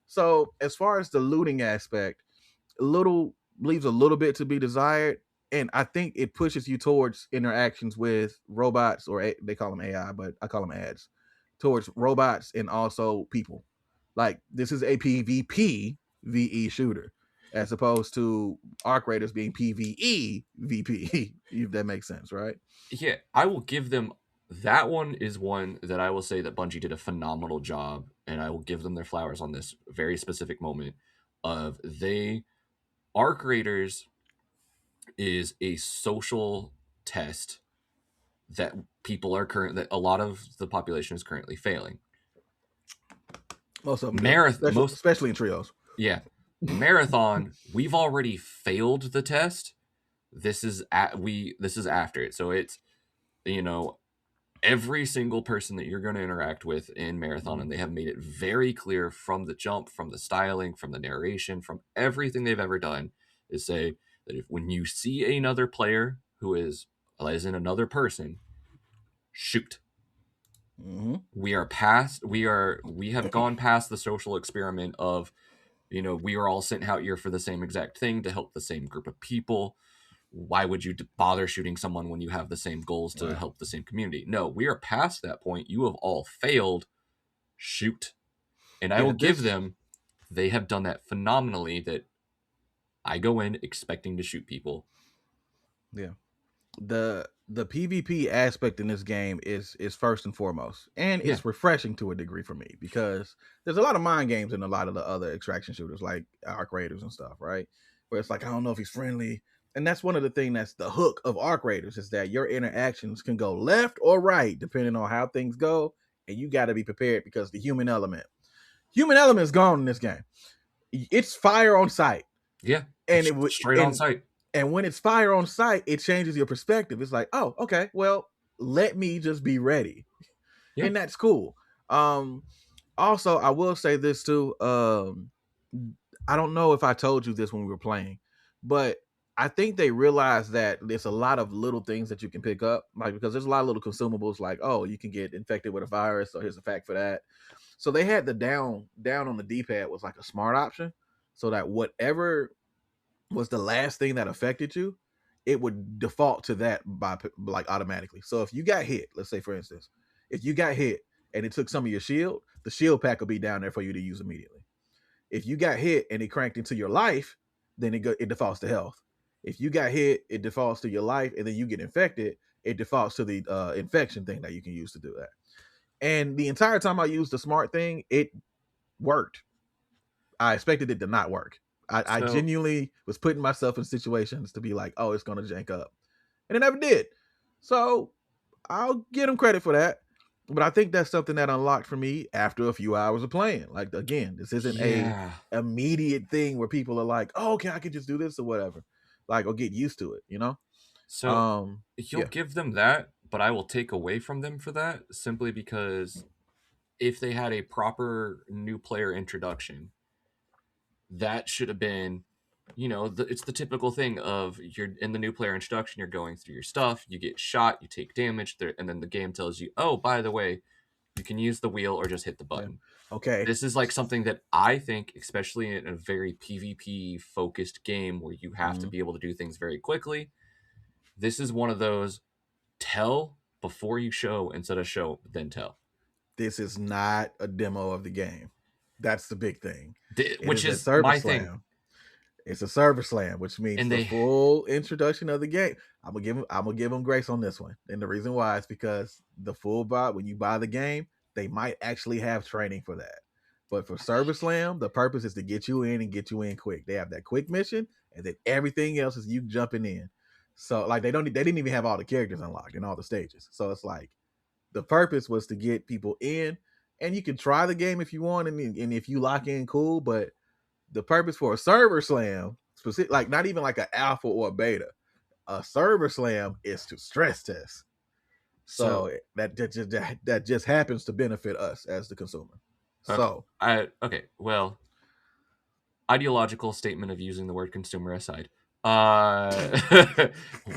So as far as the looting aspect, a little leaves a little bit to be desired. And I think it pushes you towards interactions with robots, or they call them AI, but I call them ads, towards robots and also people. Like this is a PvP VE shooter, as opposed to Arc Raiders being PvE VP. If that makes sense, right? Yeah, I will give them that one is one that I will say that Bungie did a phenomenal job, and I will give them their flowers on this very specific moment of they Arc Raiders is a social test that that a lot of the population is currently failing. Most of them do, especially in trios. Yeah, Marathon, we've already failed the test. This is after it. So it's, you know, every single person that you're going to interact with in Marathon, and they have made it very clear from the jump, from the styling, from the narration, from everything they've ever done, is say that if when you see another player who is, as in another person, shoot. Mm-hmm. We have gone past the social experiment of, we are all sent out here for the same exact thing to help the same group of people. Why would you bother shooting someone when you have the same goals to Right. help the same community? No, we are past that point. You have all failed. Shoot. And I Yeah. will give them, they have done that phenomenally, that I go in expecting to shoot people. Yeah. The PvP aspect in this game is first and foremost, and Yeah. it's refreshing to a degree for me because there's a lot of mind games in a lot of the other extraction shooters like Arc Raiders and stuff, right? Where it's like I don't know if he's friendly, and that's one of the things that's the hook of Arc Raiders is that your interactions can go left or right depending on how things go, and you got to be prepared because the human element is gone in this game. It's fire on sight, Yeah. and Straight on site. And when it's fire on sight, it changes your perspective. It's like, oh, okay, well, let me just be ready. Yeah. And that's cool. Also, I will say this too. I don't know if I told you this when we were playing, but I think they realized that there's a lot of little things that you can pick up, like because there's a lot of little consumables, like oh, you can get infected with a virus, so here's a fact for that. So they had the down on the D-pad was like a smart option, so that whatever was the last thing that affected you, it would default to that by like automatically. So if you got hit, let's say for instance, if you got hit and it took some of your shield, the shield pack will be down there for you to use immediately. If you got hit and it cranked into your life, then it defaults to health. If you got hit, it defaults to your life, and then you get infected, it defaults to the infection thing that you can use to do that. And the entire time I used the smart thing, it worked. I expected it to not work. I So genuinely was putting myself in situations to be like, oh, it's gonna jank up, and it never did. So I'll give them credit for that. But I think that's something that unlocked for me after a few hours of playing. Like again, this isn't a yeah. immediate thing where people are like, oh, okay, I can just do this or whatever. Like, or get used to it, you know? So you'll Yeah. give them that, but I will take away from them for that simply because if they had a proper new player introduction, that should have been, it's the typical thing of you're in the new player introduction, you're going through your stuff, you get shot, you take damage, and then the game tells you, oh, by the way, you can use the wheel or just hit the Yeah. button. Okay. This is like something that I think, especially in a very PvP focused game where you have to be able to do things very quickly, this is one of those tell before you show instead of show then tell. This is not a demo of the game. That's the big thing. It Which is a is server my thing. slam. It's a server slam, which means And the they, full introduction of the game. I'm gonna give them grace on this one, and the reason why is because the full buy when you buy the game, they might actually have training for that. But for server slam, the purpose is to get you in and get you in quick. They have that quick mission, and then everything else is you jumping in. So like they didn't even have all the characters unlocked in all the stages. So it's like the purpose was to get people in, and you can try the game if you want, and if you lock in, cool. But the purpose for a server slam, specific, like not even like an alpha or a beta, a server slam is to stress test. so So that just happens to benefit us as the consumer. okay, So well, ideological statement of using the word consumer aside,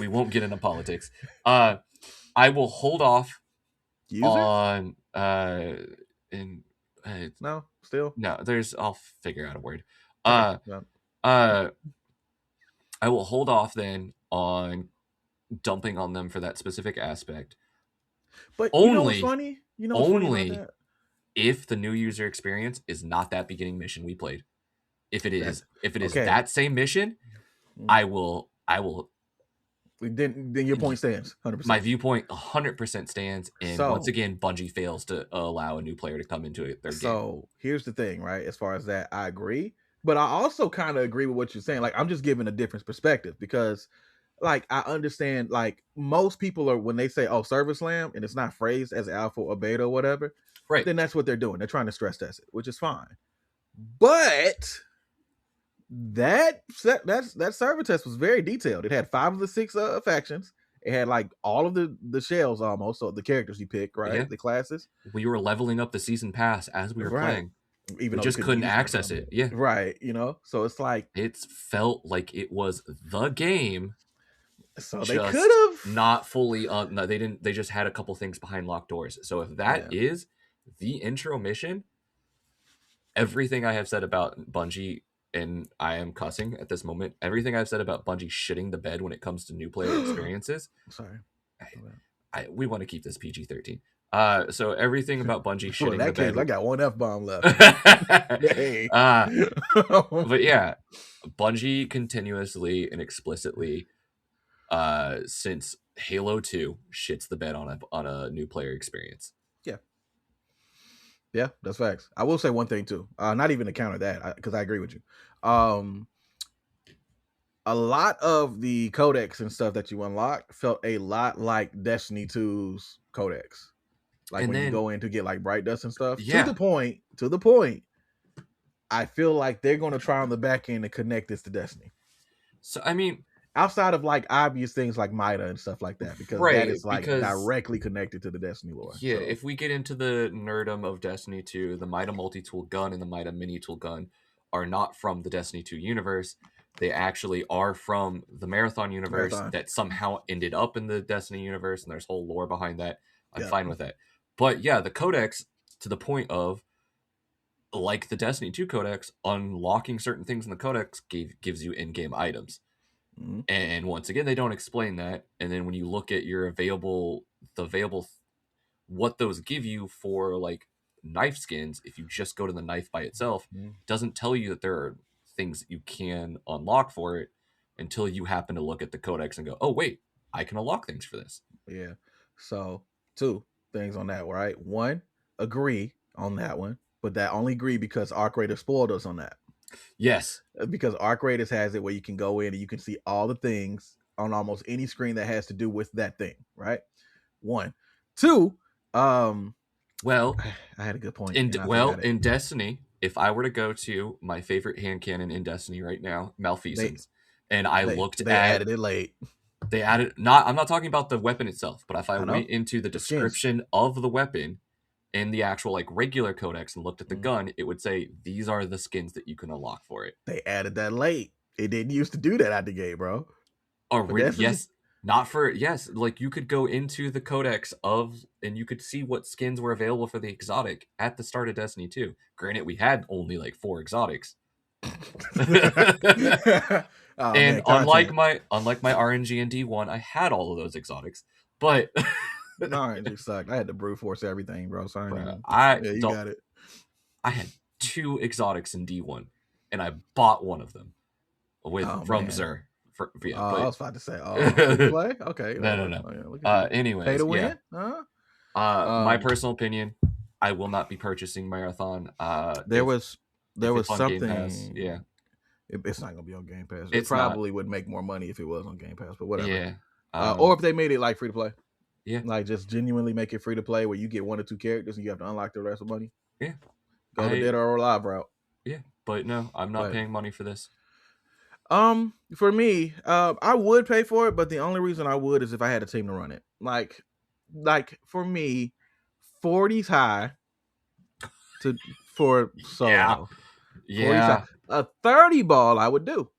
we won't get into politics. I will hold off user? on in No, still no, I'll figure out a word. okay. Uh, No. uh, I will hold off then on dumping on them for that specific aspect. But you know what's Only, funny? You know what's funny about only that? if the new user experience is not that beginning mission we played. If it That is, okay. that same mission, I will. Then your point stands, 100%. My viewpoint 100% stands, and once So again, Bungie fails to allow a new player to come into their game. So here's the thing, right? As far as that, I agree. But I also kind of agree with what you're saying. Like, I'm just giving a different perspective because, like, I understand, like, most people are, when they say, oh, server slam, and it's not phrased as alpha or beta or whatever, Right. then that's what they're doing. They're trying to stress test it, which is fine. But that server test was very detailed. It had 5 of the 6 factions. It had like all of the shells almost, so the characters you pick, right? Yeah. The classes. We were leveling up the season pass as we were Right. playing. Even We though we just couldn't couldn't use them or access something. it. Yeah. Right. So it's like, It felt like it was the game, so they could just have not fully. No, they didn't. They just had a couple things behind locked doors. So if that is the intro mission, everything I have said about Bungie, and I am cussing at this moment, everything I've said about Bungie shitting the bed when it comes to new player experiences. Sorry. We want to keep this PG-13. So everything about Bungie Well, in shitting the that case, bed. I got one F-bomb left. Hey. But yeah, Bungie continuously and explicitly, since Halo 2, shits the bed on a new player experience. Yeah, that's facts. I will say one thing too. Not even to counter that, because I agree with you. A lot of the codex and stuff that you unlock felt a lot like Destiny 2's codex. Like And when you then, go in to get like bright dust and stuff. yeah. To the point, I feel like they're going to try on the back end to connect this to Destiny. So I mean, outside of like obvious things like Mida and stuff like that, because that Right, is like because directly connected to the Destiny lore. yeah, So if we get into the nerdum of Destiny 2, the Mida multi-tool gun and the Mida mini-tool gun are not from the Destiny 2 universe. They actually are from the Marathon universe Marathon, that somehow ended up in the Destiny universe, and there's whole lore behind that. I'm yeah, fine with that. But yeah, the codex, to the point of, like the Destiny 2 codex, unlocking certain things in the codex gives you in-game items. mm-hmm. And once again, they don't explain that. And then when you look at your available what those give you for like knife skins, if you just go to the knife by itself, Mm-hmm. doesn't tell you that there are things that you can unlock for it until you happen to look at the codex and go, oh wait, I can unlock things for this. Yeah. So two things on that, right? One, agree on that one, but that only agree because Arc Raiders spoiled us on that. Yes. Because Arc Raiders has it where you can go in and you can see all the things on almost any screen that has to do with that thing, right? One. Two, well, I had a good point and I forgot it. in Destiny, if I were to go to my favorite hand cannon in Destiny right now, Malfeasance, and I looked they at added it late. they added, not, I'm not talking about the weapon itself, but if I I know. went into the The skins. description of the weapon in the actual like regular codex and looked at the Mm. gun, it would say these are the skins that you can unlock for it. They added that late. It didn't used to do that out the gate, bro. Yes, not for, yes, like you could go into the codex of and you could see what skins were available for the exotic at the start of Destiny 2. Granted, we had only like 4 exotics. Oh, and man, unlike my RNG and D1, I had all of those exotics. But no, RNG sucked. I had to brute force everything, bro. So I yeah, you don't, got it. I had 2 exotics in D1 and I bought one of them from Xur. Yeah, I but was about to say, free to play? Okay. no. Oh, yeah, look at you. Anyways, Pay to win? yeah. My personal opinion, I will not be purchasing Marathon. There was on Game Pass, something. yeah. It's not gonna be on Game Pass. It's it probably would make more money if it was on Game Pass, but whatever. Yeah. Or if they made it like free to play. Yeah. Like just genuinely make it free to play where you get 1 or 2 characters and you have to unlock the rest of money. Yeah. Go the Dead or Alive route. Yeah, but no, I'm not paying money for this. For me, I would pay for it, but the only reason I would is if I had a team to run it. Like for me, 40's high for solo. Yeah. A 30 ball I would do.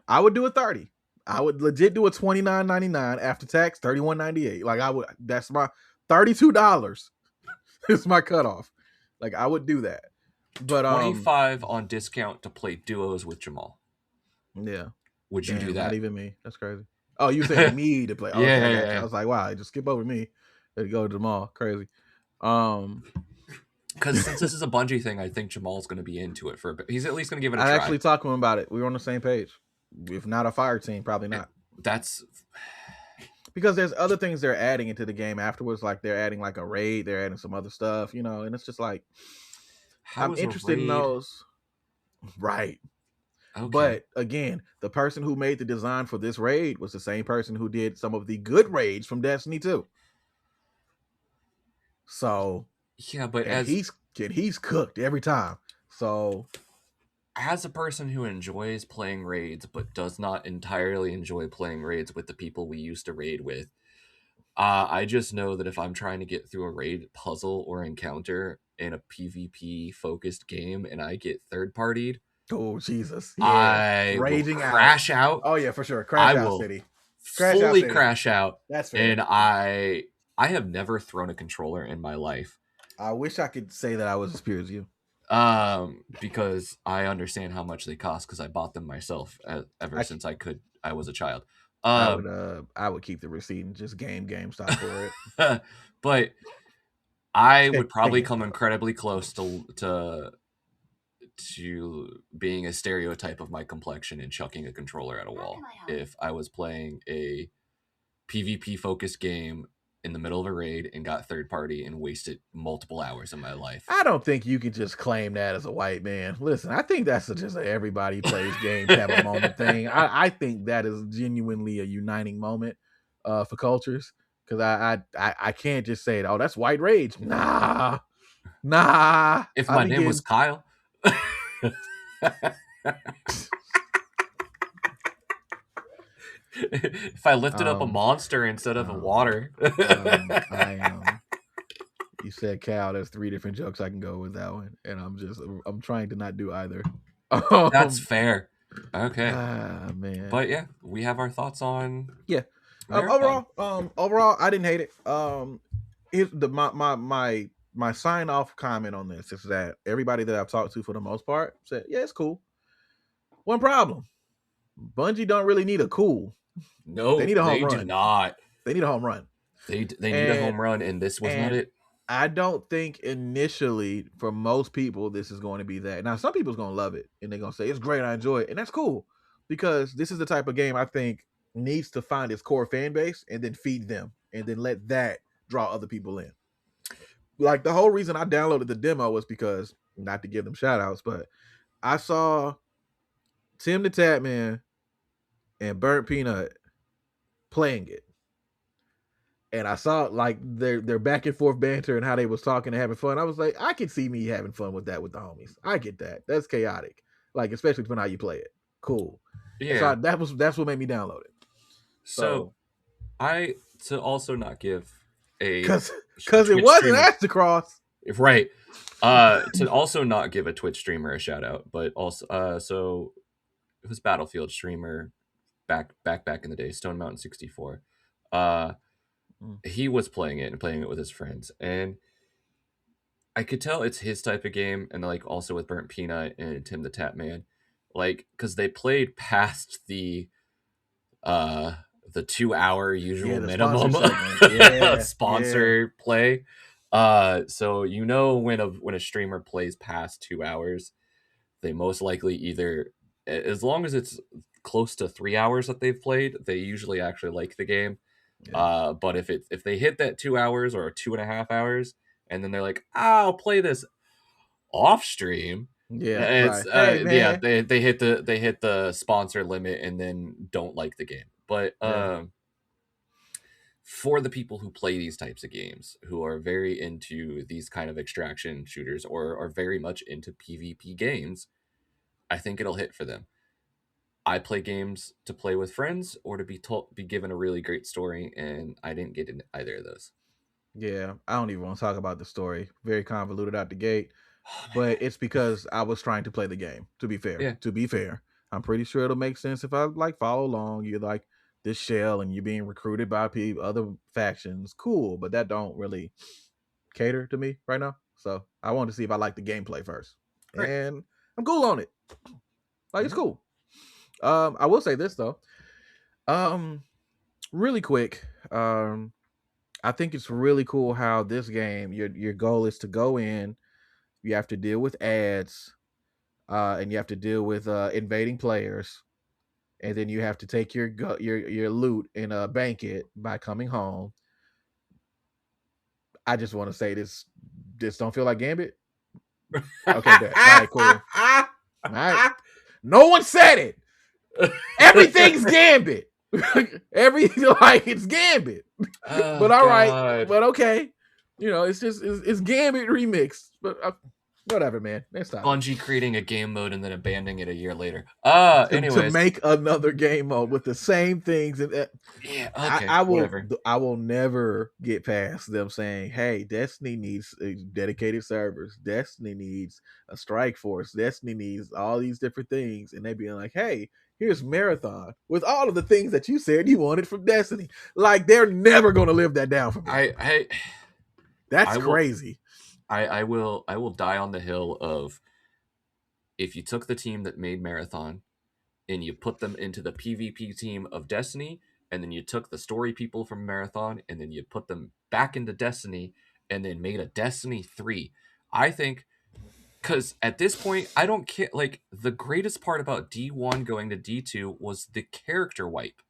I would do a 30. I would legit do a $29.99 after tax, $31.98. Like I would, that's my $32 is my cutoff. Like I would do that. But 25 on discount to play duos with Jamal. Yeah. Would you do that? Not even me. That's crazy. Oh, you saying me to play? Oh, yeah, okay, yeah. I was like, wow, just skip over me. Let go to Jamal. Crazy. Because since this is a Bungie thing, I think Jamal's going to be into it for a bit. He's at least going to give it a try. I actually talked to him about it. We were on the same page. If not a fire team, probably not. That's because there's other things they're adding into the game afterwards. Like they're adding like a raid, they're adding some other stuff, and it's just like I'm interested in those. Right. Okay. But again, the person who made the design for this raid was the same person who did some of the good raids from Destiny 2. So yeah, but he's cooked every time. So as a person who enjoys playing raids but does not entirely enjoy playing raids with the people we used to raid with, I just know that if I'm trying to get through a raid puzzle or encounter in a PvP focused game and I get third partied, oh Jesus! Yeah. I raging will crash out. Oh yeah, for sure. Crash out city. Fully crash out. That's fair. And I have never thrown a controller in my life. I wish I could say that I was as pure as you. Because I understand how much they cost because I bought them myself since I was a child. I would keep the receipt and just GameStop for it. But I would probably come incredibly close to being a stereotype of my complexion and chucking a controller at a wall if I was playing a PvP focused game in the middle of a raid and got third party and wasted multiple hours of my life. I don't think you can just claim that as a white man. Listen, I think that's just a everybody plays games have a moment thing. I think that is genuinely a uniting moment for cultures. Because I can't just say, oh, that's white rage. Nah. If my name was Kyle. If I lifted up a monster instead of a water. I am. You said cow. There's 3 different jokes I can go with that one, and I'm trying to not do either. That's fair. Okay. Man. But yeah, we have our thoughts on overall, I didn't hate it. Here's my sign off comment on this is that everybody that I've talked to for the most part said, yeah, it's cool. One problem: Bungie don't really need a cool. No, they need a home they run. do not. They need a home run. They need a home run, and this was not it. I don't think initially for most people this is going to be that. Now, some people's going to love it and they're going to say it's great, I enjoy it, and that's cool because this is the type of game I think needs to find its core fan base and then feed them and then let that draw other people in. Like the whole reason I downloaded the demo was because, not to give them shout outs, but I saw Tim the Tatman and Burnt Peanut playing it. And I saw like their back and forth banter and how they was talking and having fun. I was like, I could see me having fun with that with the homies. I get that. That's chaotic. Like, especially depending on how you play it. Cool. Yeah. So that's what made me download it. So I to also not give a because it wasn't Astacross. Right. To also not give a Twitch streamer a shout out, but also so it was Battlefield streamer back in the day, Stone Mountain 64. He was playing it with his friends, and I could tell it's his type of game, and like also with Burnt Peanut and Tim the Tatman, like because they played past the 2-hour usual minimum sponsor play. So you know when a streamer plays past 2 hours, they most likely either, as long as it's close to 3 hours that they've played, they usually actually like the game. But if they hit that 2 hours or 2.5 hours, and then they're like, I'll play this off stream. It's they hit the sponsor limit and then don't like the game. But for the people who play these types of games, who are very into these kind of extraction shooters or are very much into PvP games, I think it'll hit for them. I play games to play with friends or to be given a really great story, and I didn't get in either of those. Yeah, I don't even want to talk about the story. Very convoluted out the gate. But it's because I was trying to play the game, to be fair. I'm pretty sure it'll make sense if I like follow along. You're like this shell and you're being recruited by other factions. Cool, but that don't really cater to me right now. So I wanted to see if I like the gameplay first. Right. And I'm cool on it. Like, it's cool. I will say this though. Really quick. I think it's really cool how this game, your goal is to go in, you have to deal with ads, and you have to deal with invading players, and then you have to take your loot and bank it by coming home. I just want to say this don't feel like Gambit. Okay, all right, cool. All right. No one said it. Everything's Gambit. It's Gambit. But all right, but okay. You know, it's just it's Gambit remixed. But whatever, man. Next time. Bungie creating a game mode and then abandoning it a year later. Anyways, to make another game mode with the same things. And yeah, okay. I will never get past them saying, "Hey, Destiny needs dedicated servers. Destiny needs a strike force. Destiny needs all these different things," and they being like, "Hey, here's Marathon with all of the things that you said you wanted from Destiny." Like, they're never going to live that down for me. That's crazy. I will die on the hill of, if you took the team that made Marathon and you put them into the PvP team of Destiny, and then you took the story people from Marathon and then you put them back into Destiny and then made a Destiny 3. I think, because at this point, I don't care. Like, the greatest part about D1 going to D2 was the character wipe.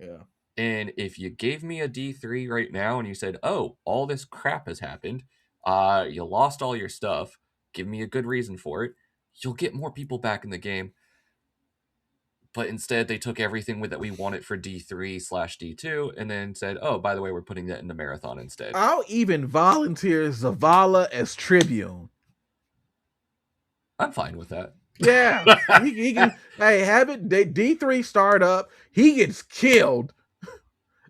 Yeah. And if you gave me a D3 right now and you said, oh, all this crap has happened, you lost all your stuff, give me a good reason for it, you'll get more people back in the game. But instead, they took everything that we wanted for D3/D2 and then said, oh, by the way, we're putting that into Marathon instead. I'll even volunteer Zavala as Tribune. I'm fine with that. Yeah, he can. Hey, have it. D3 start up. He gets killed,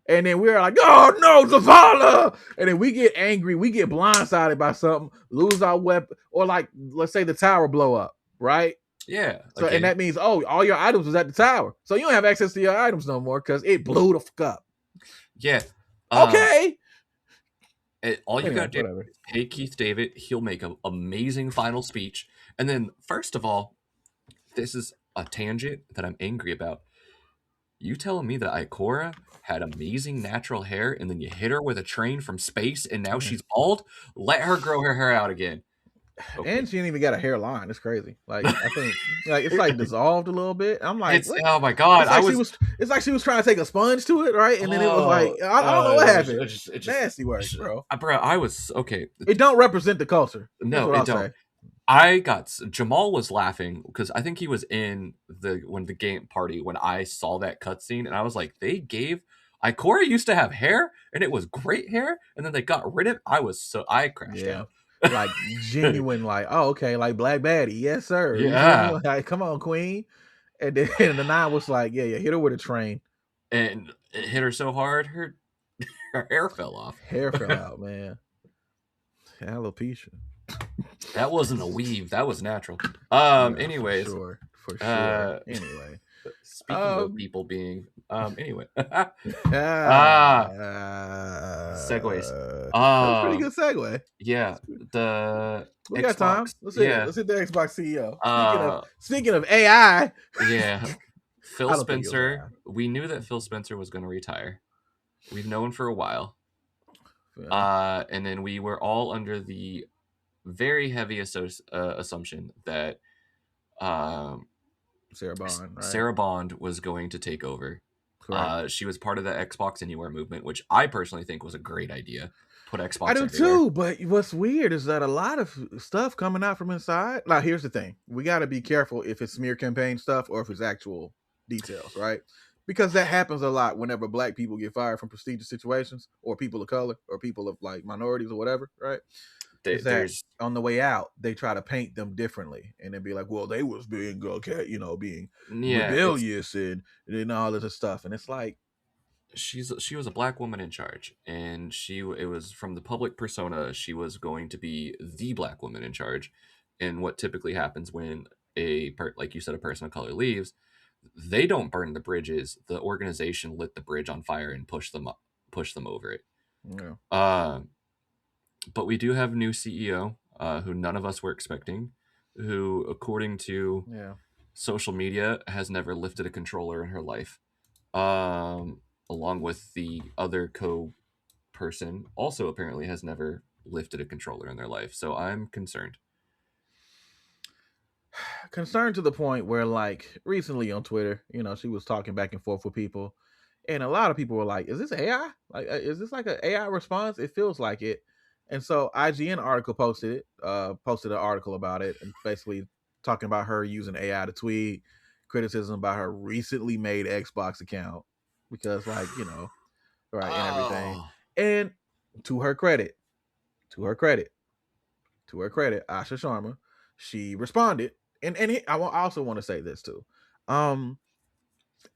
and then we're like, "Oh no, Zavala!" And then we get angry. We get blindsided by something, lose our weapon, or like, let's say the tower blow up, right? Yeah. So, and that means, oh, all your items was at the tower, so you don't have access to your items no more because it blew the fuck up. Yeah. Okay. All you got to do Whatever. is pay Keith David. He'll make an amazing final speech. And then, first of all, this is a tangent that I'm angry about. You telling me that Ikora had amazing natural hair and then you hit her with a train from space and now she's bald? Let her grow her hair out again. Okay. And she didn't even got a hairline. It's crazy. Like, I think like it's like dissolved a little bit. I'm like, what? Oh my god! It's like she was trying to take a sponge to it, right? And then it was like, I don't know what happened. It nasty work, bro. Bro, I was okay. It don't represent the culture. No, it don't. Jamal was laughing because I think he was in the game party when I saw that cutscene, and I was like, they gave Ikora used to have hair, and it was great hair, and then they got rid of it. I crashed out. Like genuine, like, oh, okay, like Black Baddie, yes sir. Yeah, like, come on, Queen. And then the 9 was like, yeah, hit her with a train, and it hit her so hard, her hair fell off. Hair fell out, man. Alopecia. That wasn't a weave. That was natural. Anyways, for sure. Anyway, speaking of people being, anyway, segues. Pretty good segue. Yeah, we Xbox, got time. Let's hit the Xbox CEO. Speaking of AI, yeah, Phil Spencer. We knew that Phil Spencer was going to retire. We've known for a while. And then we were all under the very heavy assumption that Sarah Bond, right? Sarah Bond was going to take over. She was part of the Xbox Anywhere movement, which I personally think was a great idea. Put Xbox I do everywhere. too, but what's weird is that a lot of stuff coming out from inside. Now, here's the thing. We got to be careful if it's smear campaign stuff or if it's actual details, right? Because that happens a lot whenever black people get fired from prestigious situations, or people of color, or people of like minorities or whatever, right? There's on the way out, they try to paint them differently, and then be like, "Well, they was being being rebellious and all of this stuff," and it's like, she was a black woman in charge, and it was from the public persona. She was going to be the black woman in charge, and what typically happens when like you said, a person of color leaves. They don't burn the bridges. The organization lit the bridge on fire and push them over it. Yeah. But we do have a new CEO who none of us were expecting, who, according to social media, has never lifted a controller in her life. Along with the other person, also apparently has never lifted a controller in their life. So I'm concerned. Concerned to the point where, like, recently on Twitter, she was talking back and forth with people, and a lot of people were like, "Is this AI? Like, is this like an AI response? It feels like it." And so IGN article posted an article about it, and basically talking about her using AI to tweet criticism about her recently made Xbox account because, like, right, and everything. And to her credit, Asha Sharma, she responded. And I also want to say this too. I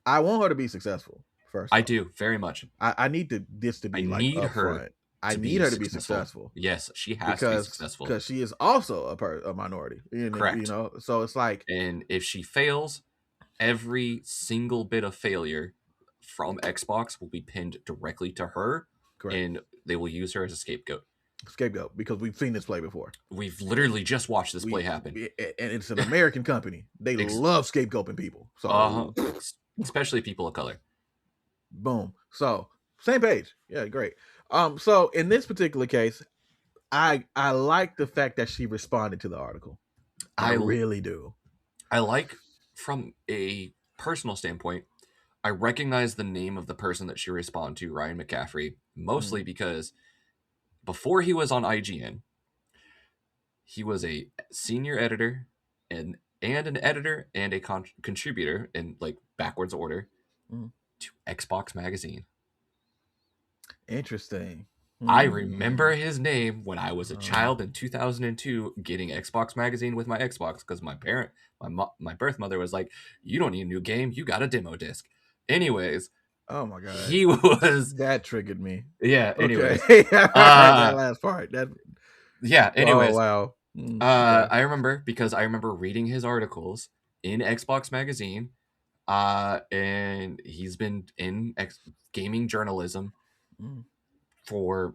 want her to be successful. First, I do very much. I need this to be like upfront. I need her to be successful. Yes, she has to be successful because she is also a minority. Correct. So it's like, and if she fails, every single bit of failure from Xbox will be pinned directly to her. Correct. And they will use her as a scapegoat. Because we've seen this play before. We've literally just watched this play happen. And it's an American company. They love scapegoating people. So especially people of color. Boom. So same page. Yeah, great. So in this particular case, I like the fact that she responded to the article. I really do. I like, from a personal standpoint, I recognize the name of the person that she responded to, Ryan McCaffrey, mostly because before he was on IGN, he was a senior editor and an editor and a contributor in like backwards order to Xbox Magazine. Interesting. I Mm. remember his name when I was a child in 2002 getting Xbox magazine with my Xbox because my birth mother was like, "You don't need a new game, you got a demo disc." Anyways, Oh my god, he was that triggered me. yeah, Okay, anyways. all right, that Uh last part. That yeah, oh anyways. wow. Okay. I remember because I remember reading his articles in Xbox magazine. And he's been in gaming journalism Mm, for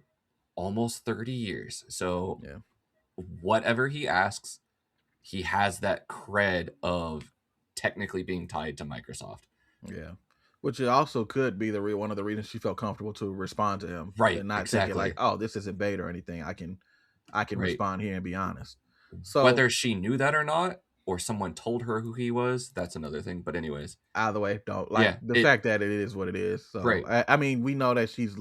almost 30 years. So yeah, whatever he asks, he has that cred of technically being tied to Microsoft. yeah. Which it also could be one of the reasons she felt comfortable to respond to him Right, and not thinking like, exactly. oh, this isn't bait or anything. I can Right. respond here and be honest. So Whether she knew that or not, or someone told her who he was, that's another thing. But anyways, either way, don't like yeah, the it fact that it is what it is. So right. I mean, we know that she's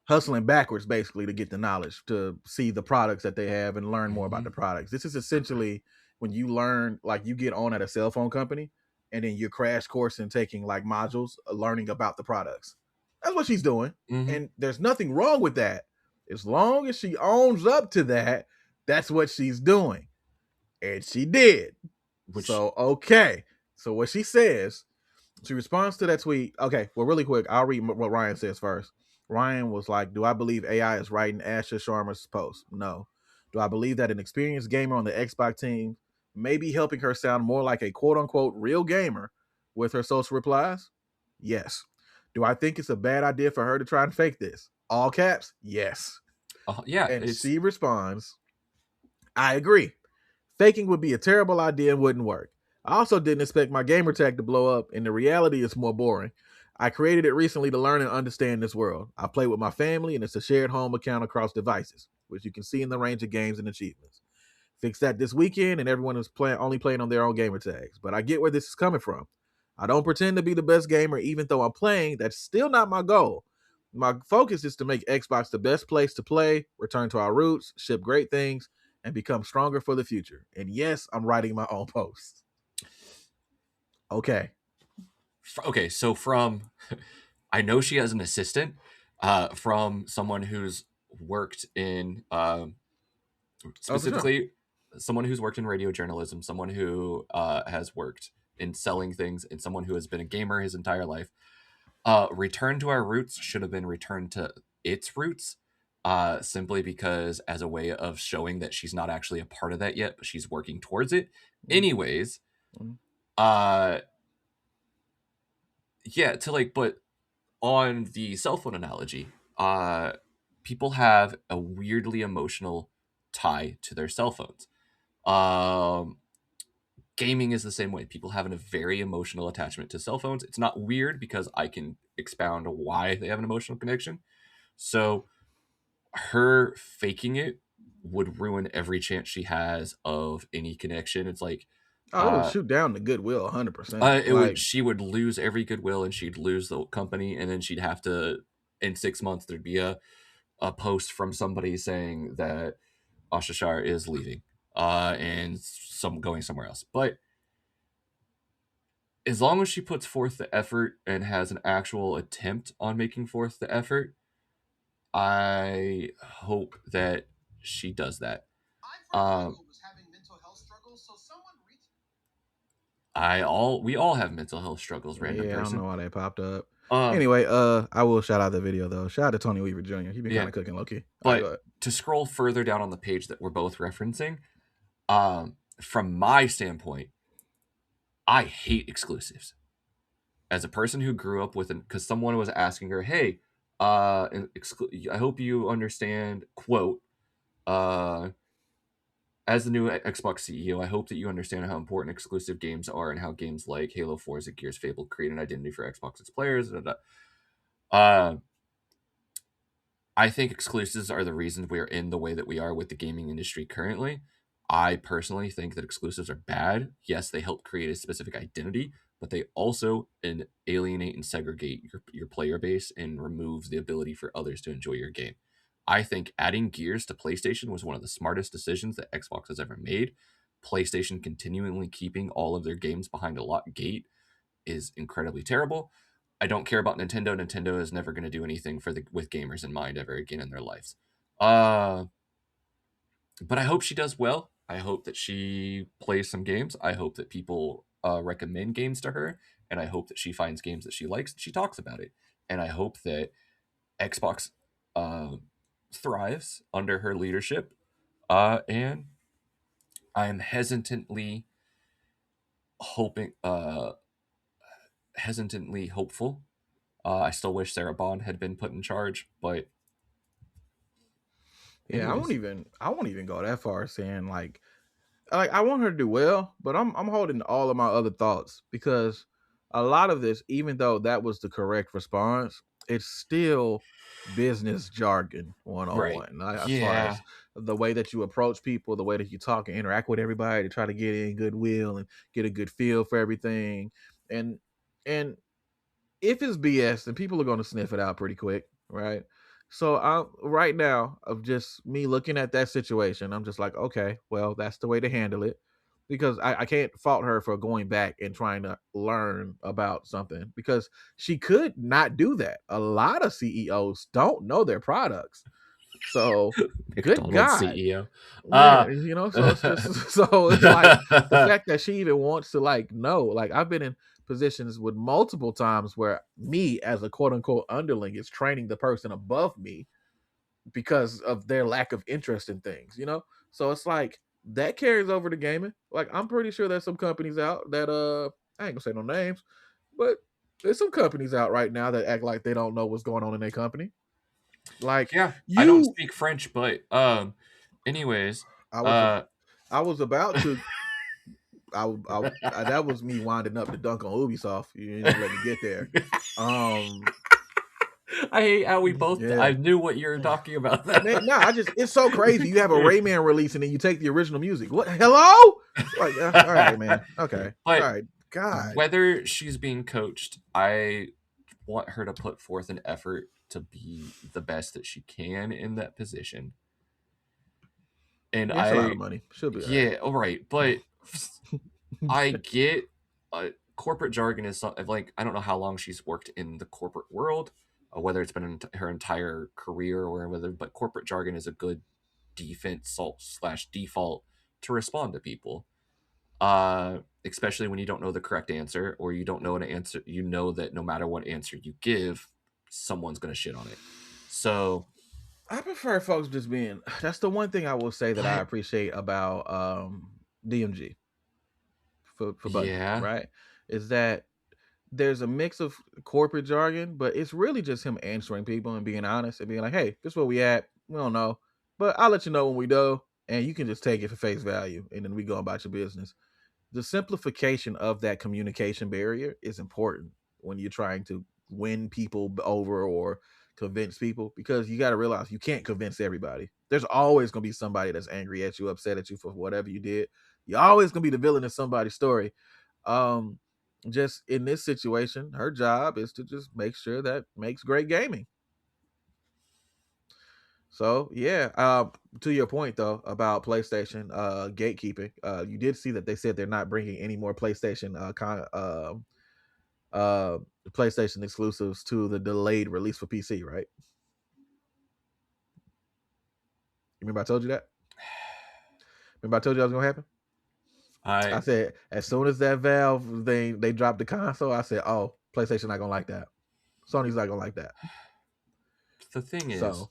hustling backwards basically to get the knowledge to see the products that they have and learn more about Mm-hmm. the products. This is essentially when you learn, like you get on at a cell phone company and then you crash course and taking like modules learning about the products. That's what she's doing. Mm-hmm. And there's nothing wrong with that. As long as she owns up to that, that's what she's doing. And she did. Which So okay. So what she responds to that tweet. Okay, well, really quick, I'll read what Ryan says first. Ryan was like, "Do I believe AI is writing Asha Sharma's post? No. Do I believe that an experienced gamer on the Xbox team may be helping her sound more like a quote unquote real gamer with her social replies? Yes. Do I think it's a bad idea for her to try and fake this? All caps, yes." yeah, And it's she responds, "I agree. Faking would be a terrible idea and wouldn't work. I also didn't expect my gamer tag to blow up, and the reality is more boring. I created it recently to learn and understand this world. I play with my family, and it's a shared home account across devices, which you can see in the range of games and achievements. Fix that this weekend, and everyone is only playing on their own gamer tags. But I get where this is coming from. I don't pretend to be the best gamer, even though I'm playing. That's still not my goal. My focus is to make Xbox the best place to play, return to our roots, ship great things, and become stronger for the future. And yes, I'm writing my own posts." Okay. okay. So from I know she has an assistant from someone who's worked in Oh, for sure. specifically someone who's worked in radio journalism, someone who has worked in selling things, and someone who has been a gamer his entire life. Return to our roots should have been return to its roots, simply because as a way of showing that she's not actually a part of that yet, but she's working towards it. Anyways, Mm. uh, yeah, to like, but on the cell phone analogy, people have a weirdly emotional tie to their cell phones. Um, Gaming is the same way. People have a very emotional attachment to cell phones. It's not weird because I can expound why they have an emotional connection. So her faking it would ruin every chance she has of any connection. It's like, Oh, it would uh, shoot down the goodwill 100%. it would Like, she would lose every goodwill and she'd lose the company, and then she'd have to in 6 months there'd be a post from somebody saying that Asha Shar is leaving, and some going somewhere else. But as long as she puts forth the effort and has an actual attempt on making forth the effort, I hope that she does that. Um, we all have mental health struggles, random yeah, I don't know person. why they popped up. Um, Anyway, I will shout out the video though. Shout out to Tony Weaver Jr. He been kind yeah, of cooking low key. All right, go but ahead. to scroll further down on the page that we're both referencing, from my standpoint, I hate exclusives. As a person who grew up with because someone was asking her, "Hey, I hope you understand." Quote, uh, as the new Xbox CEO, I hope that you understand how important exclusive games are and how games like Halo, Forza, Gears, Fable create an identity for Xbox's players. Da, da, da. I think exclusives are the reason we're in the way that we are with the gaming industry currently. I personally think that exclusives are bad. Yes, they help create a specific identity, but they also alienate and segregate your player base and remove the ability for others to enjoy your game. I think adding Gears to PlayStation was one of the smartest decisions that Xbox has ever made. PlayStation continually keeping all of their games behind a locked gate is incredibly terrible. I don't care about Nintendo. Nintendo is never going to do anything with gamers in mind ever again in their lives. Uh, but I hope she does well. I hope that she plays some games. I hope that people recommend games to her, and I hope that she finds games that she likes and she talks about it. And I hope that Xbox uh, thrives under her leadership. And I'm hoping, hesitantly hopeful. I still wish Sarah Bond had been put in charge, but Yeah, anyways, I won't even go that far as saying like I want her to do well, but I'm holding all of my other thoughts because a lot of this, even though that was the correct response, it's still business jargon right, 101. As far yeah, as the way that you approach people, the way that you talk and interact with everybody to try to get in goodwill and get a good feel for everything. And and if it's BS, then people are going to sniff it out pretty quick, right? So right now of just me looking at that situation, I'm just like, okay, well, that's the way to handle it, because I can't fault her for going back and trying to learn about something because she could not do that. A lot of CEOs don't know their products, so good McDonald's God. CEO. Uh, Yeah, so it's just so it's like the fact that she even wants to know, like I've been in positions with multiple times where me as a quote unquote underling is training the person above me because of their lack of interest in things. So it's like that carries over to gaming. Like I'm pretty sure there's some companies out that I ain't gonna say no names, but there's some companies out right now that act like they don't know what's going on in their company. Like yeah, I don't you speak French, but anyways, I was uh, I was about to that was me winding up the dunk on Ubisoft. You didn't even let me get there. Um, I hate how we both. I yeah, knew what you were talking about. man. No, it's so crazy. You have a Rayman release and then you take the original music. What? Hello? Like, all right, man. Okay, all But right. God, whether she's being coached, I want her to put forth an effort to be the best that she can in that position. And yeah, it's a lot of money. She'll be all right. yeah, all right, but I get corporate jargon is like I don't know how long she's worked in the corporate world, whether it's been her entire career or whether, but corporate jargon is a good defense slash default to respond to people. Especially when you don't know the correct answer or you don't know an answer, you know that no matter what answer you give, someone's gonna shit on it. So I prefer folks just being. That's the one thing I will say that I I appreciate about DMG for Bungie, yeah, right? Is that there's a mix of corporate jargon, but it's really just him answering people and being honest and being like, "Hey, this is where we at. We don't know, but I'll let you know when we do, and you can just take it for face value, and then we go about your business." The simplification of that communication barrier is important when you're trying to win people over or convince people, because you got to realize you can't convince everybody. There's always going to be somebody that's angry at you, upset at you for whatever you did. You're always going to be the villain in somebody's story. um just in this situation, her job is to just make sure that makes great gaming. So yeah, to your point though about PlayStation gatekeeping, you did see that they said they're not bringing any more PlayStation uh PlayStation exclusives to the delayed release for PC, right? You remember I told you that? Remember I told you that was gonna happen? I I said as soon as that Valve they dropped the console, I said, oh, PlayStation not gonna like that. Sony's not gonna like that. the thing is, So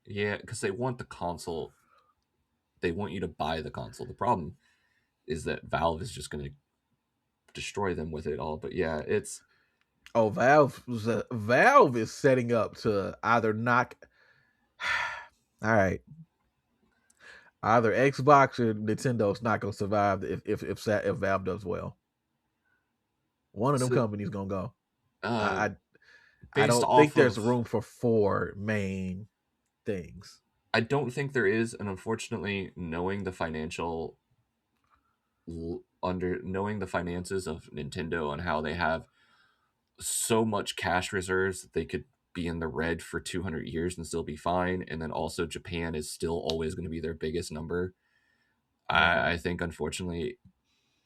yeah, because they want the console, they want you to buy the console. The problem is that Valve is just gonna destroy them with it all. But yeah, it's oh, Valve is setting up to either knock. All right, either Xbox or Nintendo's not gonna survive if Valve does well. One of them so, companies gonna go. uh, I I, I based don't think off there's of. room for four main things. I don't think there is, and unfortunately, knowing the finances of Nintendo and how they have so much cash reserves that they could be in the red for 200 years and still be fine, and then also Japan is still always going to be their biggest number. Hmm. I think, unfortunately,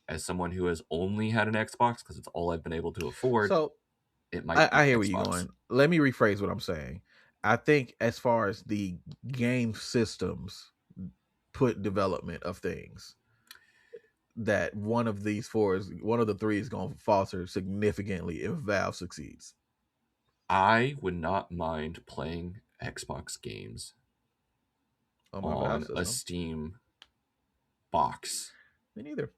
as someone who has only had an Xbox because it's all I've been able to afford, So it might be I hear where you're Xbox. going. Let me rephrase what I'm saying. I think as far as the game systems put development of things, that one of these four is one of the three is going to falter significantly if Valve succeeds. I would not mind playing Xbox games On my Valve on a system, Steam box. me neither.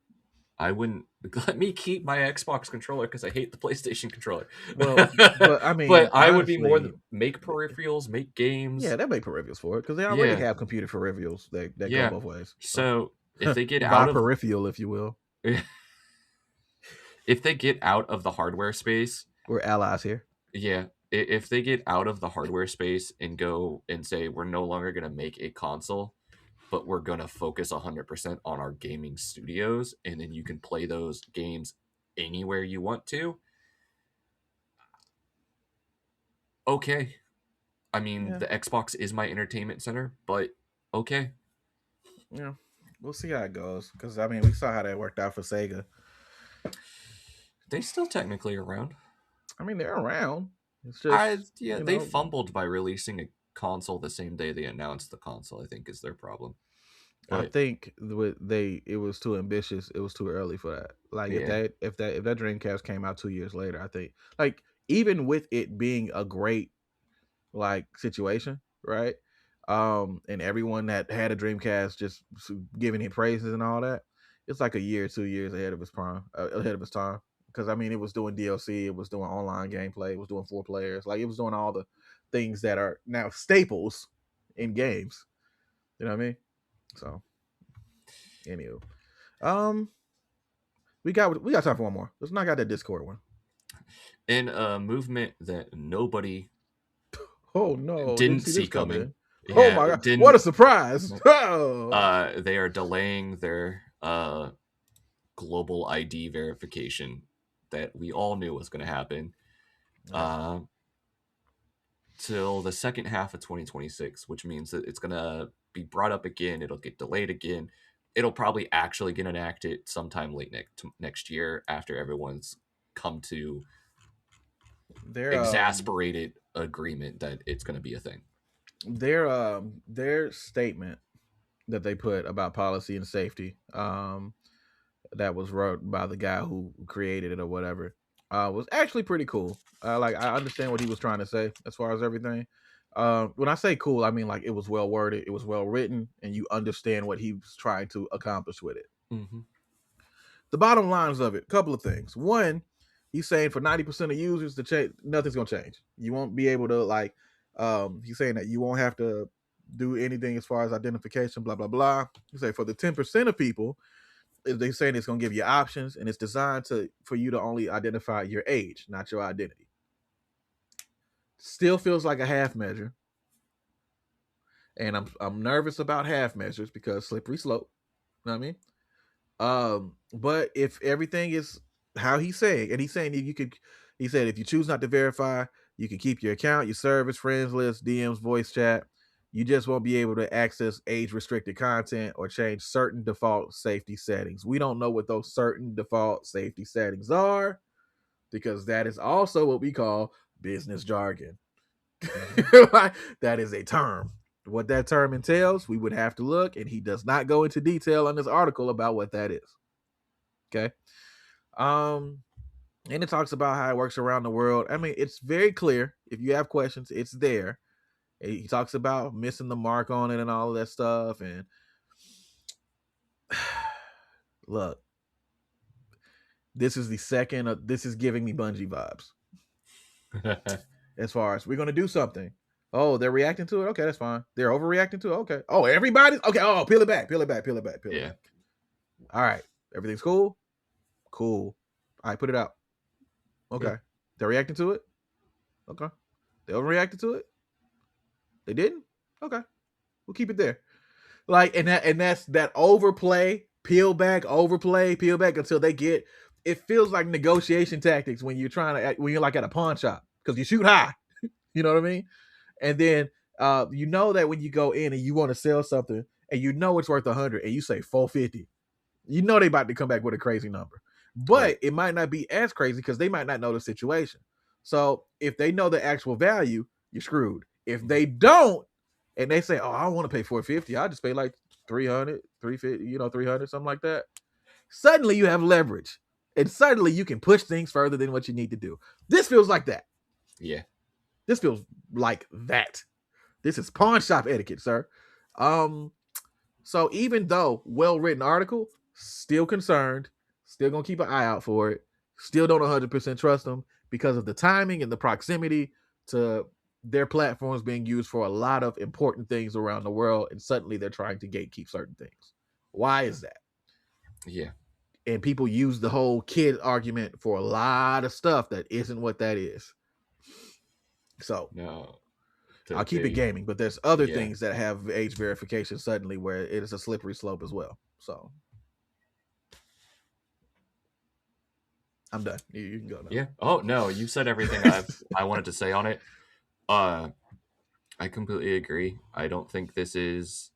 I wouldn't let me keep my Xbox controller because I hate the PlayStation controller. Well, but I But mean, I would be more honestly, than make peripherals, make games. yeah, they make peripherals for it because they already Yeah, have computer peripherals that go yeah. both ways. So, So if they get by out of peripheral, if you will, if they get out of the hardware space, we're allies here. yeah, if they get out of the hardware space and go and say we're no longer going to make a console, but we're going to focus 100% on our gaming studios, and then you can play those games anywhere you want to. Okay. I mean, Yeah, the Xbox is my entertainment center, but okay. yeah, we'll see how it goes because I mean, we saw how that worked out for Sega. They still technically around. I mean, they're around. It's I just yeah, they fumbled by releasing a console the same day they announced the console, I think is their problem. I But think it was too ambitious. It was too early for that. Like yeah. if that Dreamcast came out 2 years later, I think like even with it being a great like situation, right? And everyone that had a Dreamcast just giving it praises and all that, it's like a year, 2 years ahead of its prime, ahead of its time. Because I mean, it was doing DLC, it was doing online gameplay, it was doing 4 players, like it was doing all the things that are now staples in games. You know what I mean? So, anywho, um, we got time for one more. Let's knock out that Discord one. In a movement that nobody Oh no, didn't didn't see see this coming. coming. Oh Yeah, my god, what a didn't surprise! Oh. they are delaying their global ID verification that we all knew was going to happen Yeah. uh, till the second half of 2026, which means that it's going to be brought up again. It'll get delayed again. It'll probably actually get enacted sometime late next year after everyone's come to Their exasperated agreement that it's going to be a thing. their statement that they put about policy and safety, that was wrote by the guy who created it or whatever, was actually pretty cool. Like I understand what he was trying to say as far as everything. When I say cool, I mean like it was well worded, it was well written, and you understand what he was trying to accomplish with it. Mm-hmm. The bottom lines of it, couple of things. One, he's saying for 90% of users, nothing's gonna change. You won't be able to like. He's saying that you won't have to do anything as far as identification, blah blah blah. He say for the 10% of people, they saying it's gonna give you options, and it's designed for you to only identify your age, not your identity. Still feels like a half measure, and I'm nervous about half measures because slippery slope. You know what I mean? But if everything is how he's saying, and he's saying you could, he said if you choose not to verify, you can keep your account, your service, friends list, DMs, voice chat. You just won't be able to access age restricted content or change certain default safety settings. We don't know what those certain default safety settings are because that is also what we call business jargon. That is a term. What that term entails, we would have to look, and he does not go into detail on this article about what that is. Okay. And it talks about how it works around the world. I mean, it's very clear. If you have questions, it's there. He talks about missing the mark on it and all of that stuff. And look, this is the second. This is giving me Bungie vibes. As far as we're gonna do something. Oh, they're reacting to it. Okay, that's fine. They're overreacting to it. Okay. Oh, everybody's okay. Oh, peel it back. Peel it back. Peel it back. Peel it back. All right. Everything's cool. Cool. All right, put it out. Okay. Yeah. They're reacting to it. Okay. They overreacted to it. They didn't. Okay. We'll keep it there. Like, and that's that overplay, peel back until they get. It feels like negotiation tactics when you're like at a pawn shop because you shoot high. You know what I mean? And then you know that when you go in and you want to sell something and you know it's worth 100 and you say 450, you know they about to come back with a crazy number. But right. It might not be as crazy because they might not know the situation. So if they know the actual value, you're screwed. If they don't, and they say, "Oh, I don't want to pay $450. I'll just pay like 300, 350, 300, something like that." Suddenly you have leverage, and suddenly you can push things further than what you need to do. This feels like that. Yeah. This feels like that. This is pawn shop etiquette, sir. So even though well-written article, still concerned, still gonna keep an eye out for it. Still don't 100% trust them because of the timing and the proximity to their platforms being used for a lot of important things around the world, and suddenly they're trying to gatekeep certain things. Why is that? Yeah. And people use the whole kid argument for a lot of stuff that isn't what that is. So No. I'll keep it gaming, but there's other things that have age verification suddenly where it is a slippery slope as well. So I'm done. You can go now. Yeah. Oh no, you said everything I wanted to say on it. I completely agree. I don't think this is.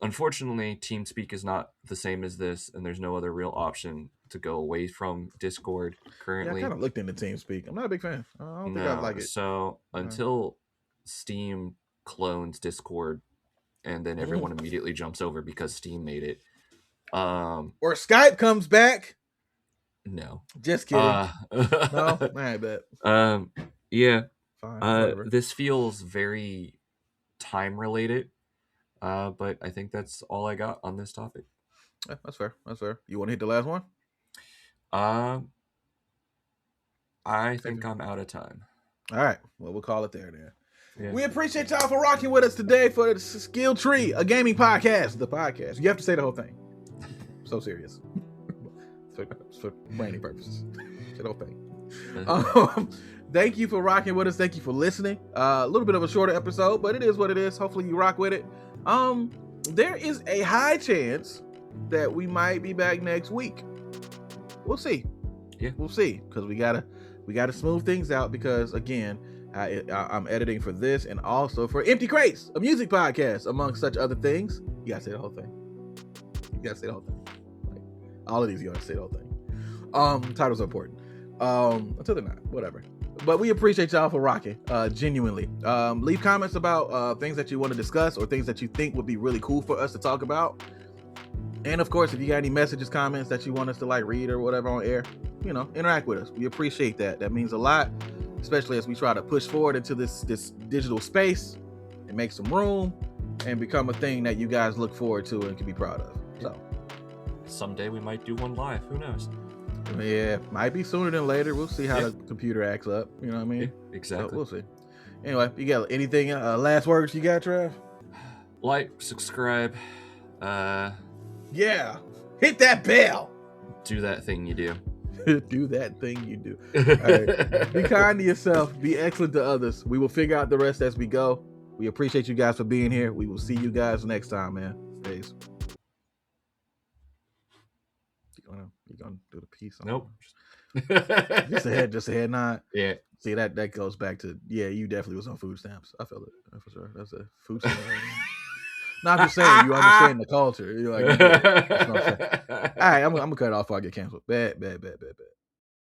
Unfortunately, TeamSpeak is not the same as this, and there's no other real option to go away from Discord currently. Yeah, I kind of looked into TeamSpeak. I'm not a big fan. I don't think I like it. So until Steam clones Discord, and then everyone immediately jumps over because Steam made it. Or Skype comes back. No. Just kidding. No? I bet. Yeah. Fine, this feels very time related. But I think that's all I got on this topic. Yeah, that's fair. That's fair. You want to hit the last one? I think I'm out of time. All right. Well, we'll call it there then. Yeah. We appreciate y'all for rocking with us today for the Skill Tree, a gaming podcast. The podcast. You have to say the whole thing. So serious. for branding purposes. Say the whole thing. Thank you for rocking with us. Thank you for listening. A little bit of a shorter episode, but it is what it is. Hopefully you rock with it. There is a high chance that we might be back next week. We'll see. Yeah, we'll see, because we gotta smooth things out, because again, I'm editing for this and also for Empty Crates, a music podcast, among such other things. You gotta say the whole thing. Like, all of these, you gotta say the whole thing. Titles are important. Until they're not, whatever. But we appreciate y'all for rocking, genuinely. Leave comments about things that you want to discuss or things that you think would be really cool for us to talk about. And of course, if you got any messages, comments that you want us to like read or whatever on air, interact with us. We appreciate that. That means a lot, especially as we try to push forward into this digital space and make some room and become a thing that you guys look forward to and can be proud of. So someday we might do one live. Who knows? Yeah, might be sooner than later. We'll see how the computer acts up. You know what I mean? Yeah, exactly. So we'll see. Anyway, you got anything, last words you got, Trav? Like, subscribe. Yeah. Hit that bell. Do that thing you do. Do that thing you do. All right. Be kind to yourself. Be excellent to others. We will figure out the rest as we go. We appreciate you guys for being here. We will see you guys next time, man. Peace. You gonna do the piece on Nope. just a head nod. Yeah. See, that goes back to, you definitely was on food stamps. I felt it for sure. That's a food stamp. No, I'm just saying, you understand the culture. You're like, that's what I'm saying. All right, I'm gonna cut it off before I get canceled. Bad.